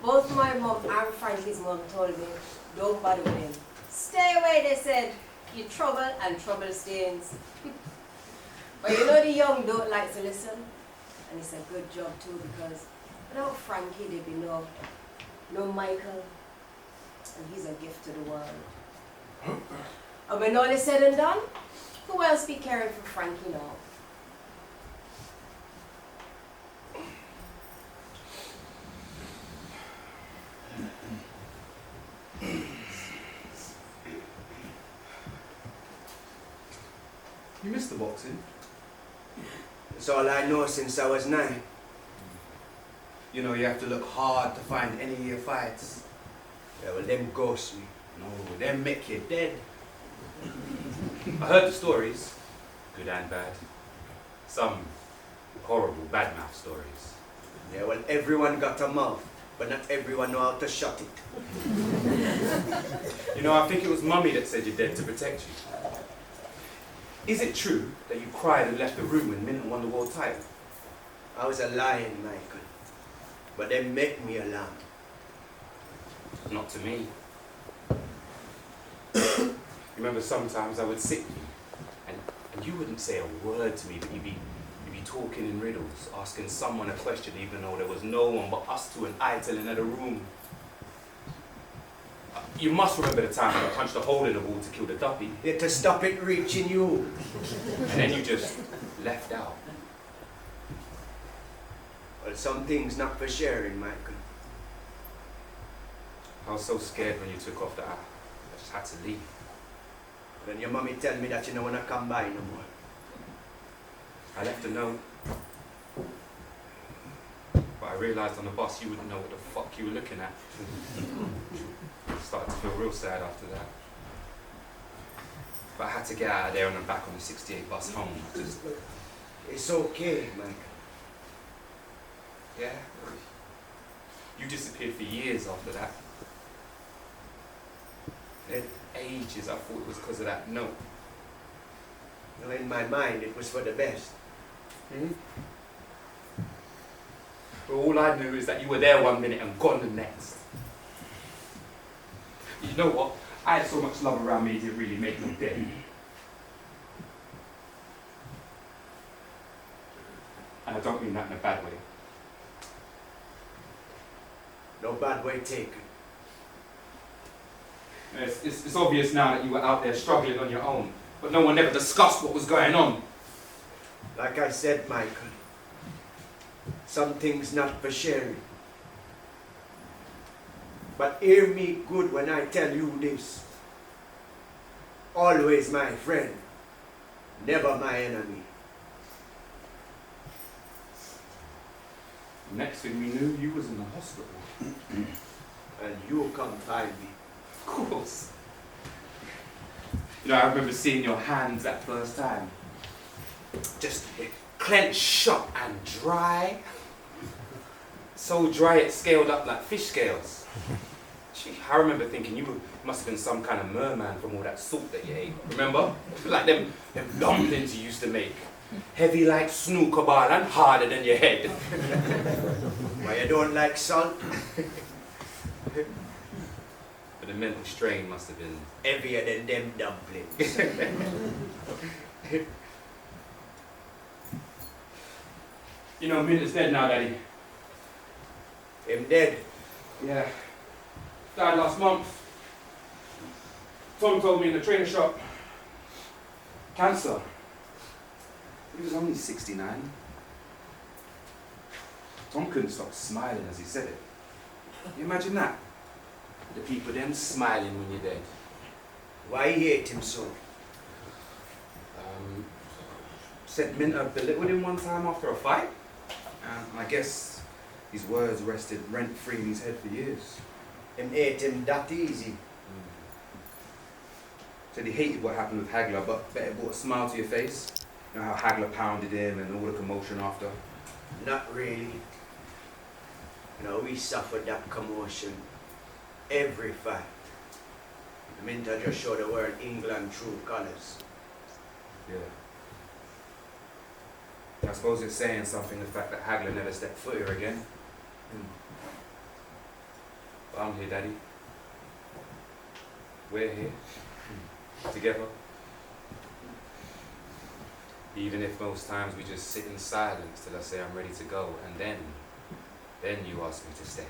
both my mom and Frankie's mom told me, don't bother with him. Stay away, they said. You trouble and trouble stains. But you know the young don't like to listen. And it's a good job too, because without Frankie there'd be no Michael. And he's a gift to the world. And when all is said and done, who else be caring for Frankie now? You missed the boxing. It's all I know since I was 9. You know, you have to look hard to find any of your fights. Yeah, well, them ghost me. No, them make you dead. I heard the stories, good and bad. Some horrible badmouth stories. Yeah, well, everyone got a mouth, but not everyone know how to shut it. You know, I think it was Mummy that said you're dead to protect you. Is it true that you cried and left the room when Minton won the world title? I was a lion, Michael. But they make me a lamb. Not to me. Remember, sometimes I would sit with you, and you wouldn't say a word to me, but you'd be talking in riddles, asking someone a question even though there was no one but us two and I telling her the room. You must remember the time when I punched a hole in the wall to kill the duppy. Yeah, to stop it reaching you. And then you just left out. Well, some things not for sharing, Michael. I was so scared when you took off that I just had to leave. Then your mommy tell me that you don't want to come by no more. I left a note. But I realised on the bus you wouldn't know what the fuck you were looking at. I started to feel real sad after that. But I had to get out of there and I'm back on the 68 bus home. Just, it's okay, Michael. Yeah. You disappeared for years after that. And ages I thought it was because of that note. You know, in my mind it was for the best. But all I knew is that you were there one minute and gone the next. You know what? I had so much love around me it didn't really make me dead. And I don't mean that in a bad way. No bad way taken. It's obvious now that you were out there struggling on your own. but no one ever discussed what was going on. Like I said, Michael, some things not for sharing. But hear me good when I tell you this. Always my friend, never my enemy. Next thing we knew, you was in the hospital. And you come find me. Of course. You know, I remember seeing your hands that first time. Just clenched shut and dry. So dry it scaled up like fish scales. Gee, I remember thinking you must have been some kind of merman from all that salt that you ate. Remember? Like them dumplings you used to make. Heavy like snooker ball and harder than your head. Why you don't like salt? But the mental strain must have been Heavier than them dumplings. You know, Minta's dead now, Daddy. Him dead? Yeah. Died last month. Tom told me in the trainer shop. Cancer. He was only 69. Tom couldn't stop smiling as he said it. You imagine that? The people then smiling when you're dead. Why he hate him so? Said Minta belittled him one time after a fight. And I guess his words rested rent-free in his head for years. Him hate him that easy. Said he hated what happened with Hagler, but bet it brought a smile to your face. You know how Hagler pounded him and all the commotion after? Not really. You know, we suffered that commotion every fight. Minta just showed the world England true colours. Yeah. I suppose it's saying something, the fact that Hagler never stepped foot here again. But I'm here, Daddy. We're here. Together. Even if most times we just sit in silence till I say I'm ready to go, and then you ask me to stay.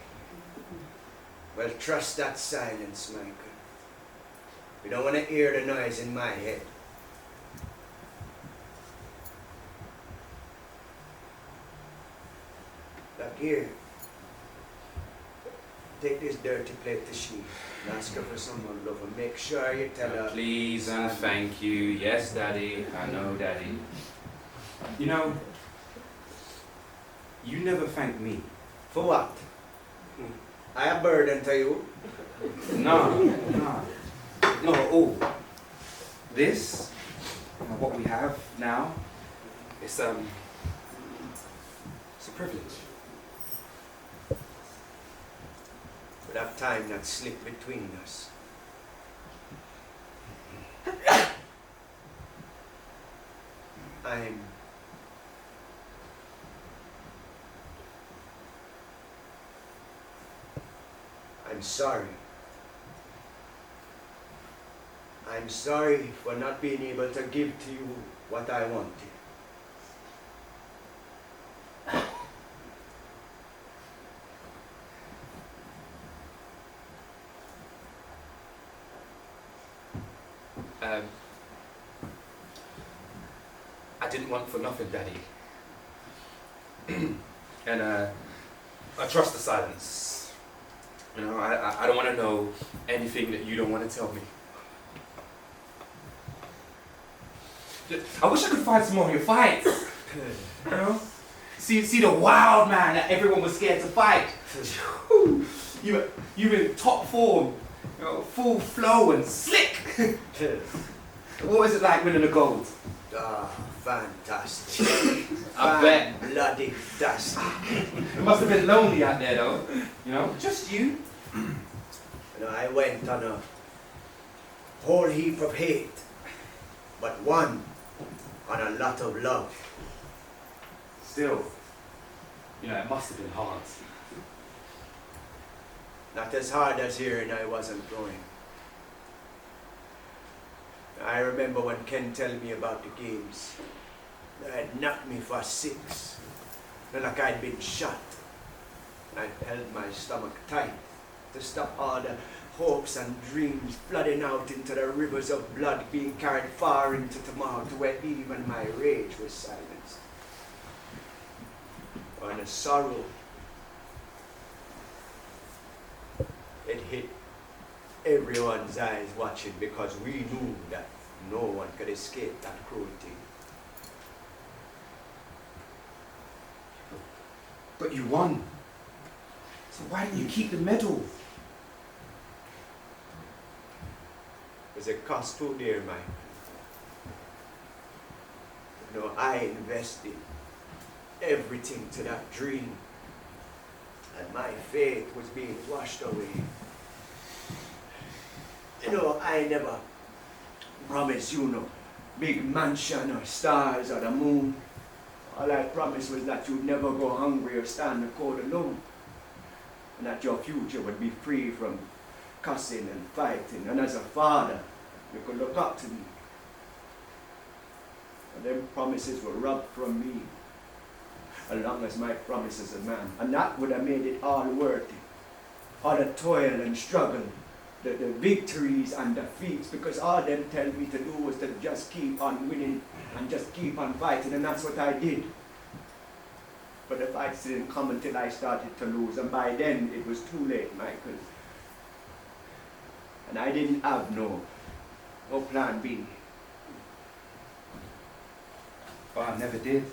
Well, trust that silence, Michael. We don't want to hear the noise in my head. Look here. Take this dirty plate to she and ask her for some more love and make sure you tell her. Please and thank you. Yes, Daddy. I know, Daddy. You know, you never thanked me. For what? I a burden to you? No. Oh, this, what we have now, it's a privilege. But that time that slipped between us. I'm sorry. I'm sorry for not being able to give to you what I wanted. I didn't want for nothing, Daddy. And I trust the silence. You know, I don't want to know anything that you don't want to tell me. I wish I could find some more of your fights. You know? See the wild man that everyone was scared to fight. You've in top form, you know, full flow and slick. What was it like winning the gold? Ah, fantastic. I bet. Bloody fantastic. It must have been lonely out there though. You know, just you. You know, I went on a whole heap of hate, but one on a lot of love. Still, you know, it must have been hard. Not as hard as hearing I wasn't going. I remember when Ken told me about the games. They had knocked me for 6. Like I'd been shot. I held my stomach tight to stop all the hopes and dreams flooding out into the rivers of blood being carried far into tomorrow to where even my rage was silenced. And the sorrow, it hit everyone's eyes watching because we knew that no one could escape that cruelty. But you won. So why didn't you keep the medal? There's a cost too dear, Mike. You know, I invested everything to that dream, and my faith was being washed away. You know, I never promised you no big mansion or stars or the moon. All I promised was that you'd never go hungry or stand the cold alone, and that your future would be free from cussing and fighting, and as a father, you could look up to me. And them promises were robbed from me, along as my promise as a man, and that would have made it all worth it. All the toil and struggle, the victories and defeats, because all them tell me to do was to just keep on winning and just keep on fighting, and that's what I did. But the fights didn't come until I started to lose, and by then it was too late, Michael. And I didn't have no plan B. Oh, I never did.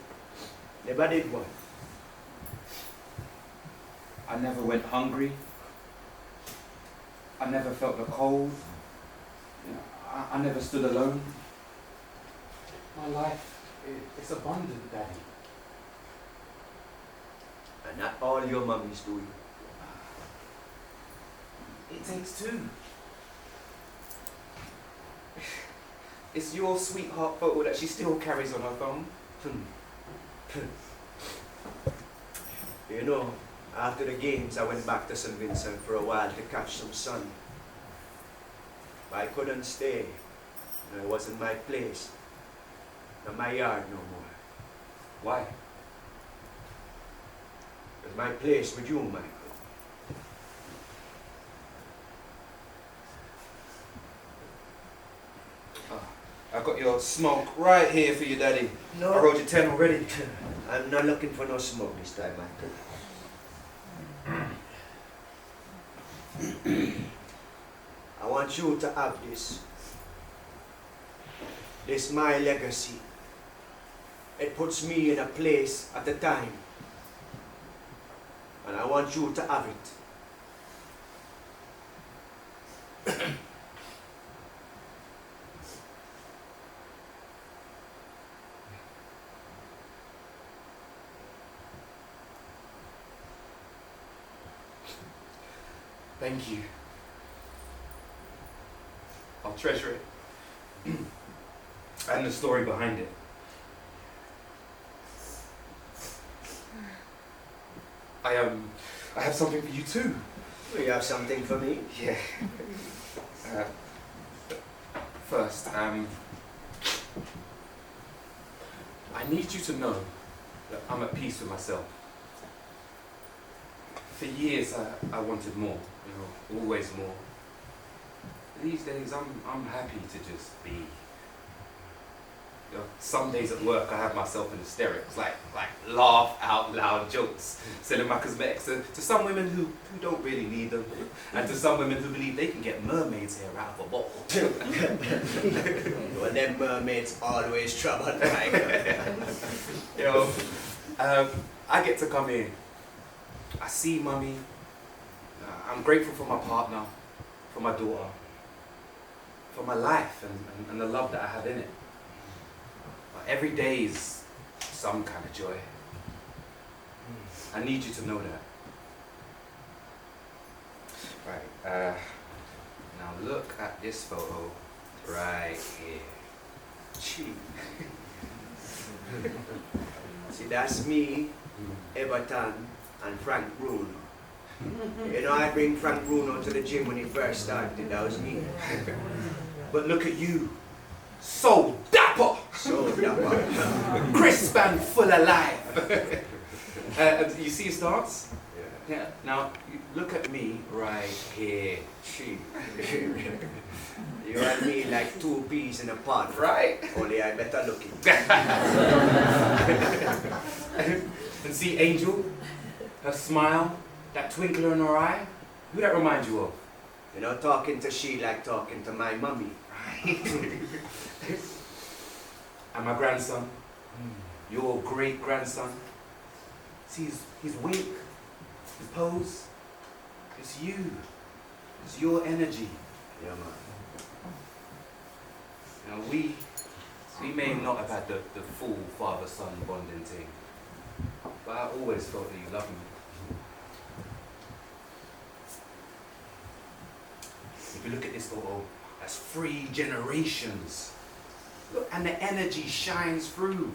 Never did what? I never went hungry. I never felt the cold. You know, I never stood alone. My life, it's abundant, Daddy. And not all your mummies do. It takes two. It's your sweetheart photo that she still carries on her thumb. You know, after the games, I went back to St. Vincent for a while to catch some sun. But I couldn't stay. It wasn't my place. Not my yard no more. Why? It was my place with you, Michael. I got your smoke right here for you, Daddy. No. I wrote you 10 already. I'm not looking for no smoke this time, Michael. I want you to have this. This is my legacy. It puts me in a place at a time. And I want you to have it. Thank you. I'll treasure it. And the story behind it. I have something for you too. You have something for me? Yeah. First, I need you to know that I'm at peace with myself. For years, I wanted more, you know, always more. These days, I'm happy to just be. You know, some days at work, I have myself in hysterics, like laugh out loud jokes, selling my cosmetics to some women who don't really need them, and to some women who believe they can get mermaids hair out of a bottle. Well, them mermaids always trouble, like. You know, I get to come here. I see Mummy. I'm grateful for my partner, for my daughter, for my life and the love that I have in it. Every day is some kind of joy. I need you to know that. Right, now look at this photo right here. Gee. See, that's me, Everton, and Frank Bruno. You know, I bring Frank Bruno to the gym when he first started, that was me. But look at you. So dapper! So dapper. Crisp and full of life. You see his stance? Yeah. Now, look at me right here. Gee. You and me like two peas in a pod. Right? Only I better looking. And see Angel? Her smile? That twinkle in her eye? Who that remind you of? You know, talking to she like talking to my mummy. And my grandson? Your great-grandson? See his wink, his pose? It's you. It's your energy. Yeah, man. Now we may not have had the full father-son bonding thing, but I always felt that you loved me. If you look at this photo, that's 3 generations. Look, and the energy shines through.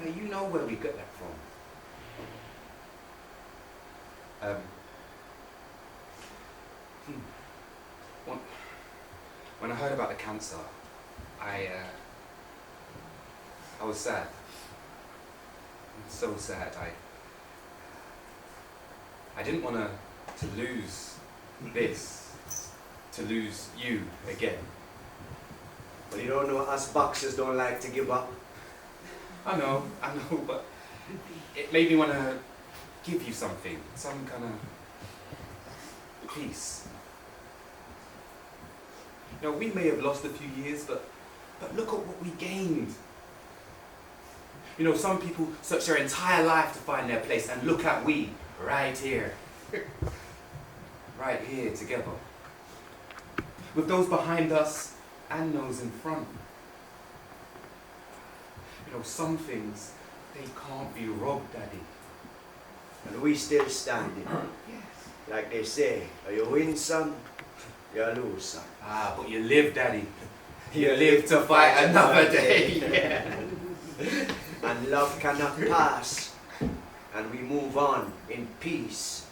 Now, you know where we got that from. When I heard about the cancer, I was sad. So sad. I didn't want to lose this, to lose you again. But you don't know, us boxers don't like to give up. I know, but it made me want to give you something, some kind of peace. You know, we may have lost a few years, but look at what we gained. You know, some people search their entire life to find their place, and look at we, right here. Right here together. With those behind us and those in front. You know, some things, they can't be robbed, Daddy. And we still standing. Yes. Like they say, you win some, you lose some. Ah, but you live, Daddy. You live to fight another day. Yeah. And love cannot pass. And we move on in peace.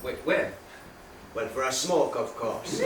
Wait, where? Well, for a smoke, of course.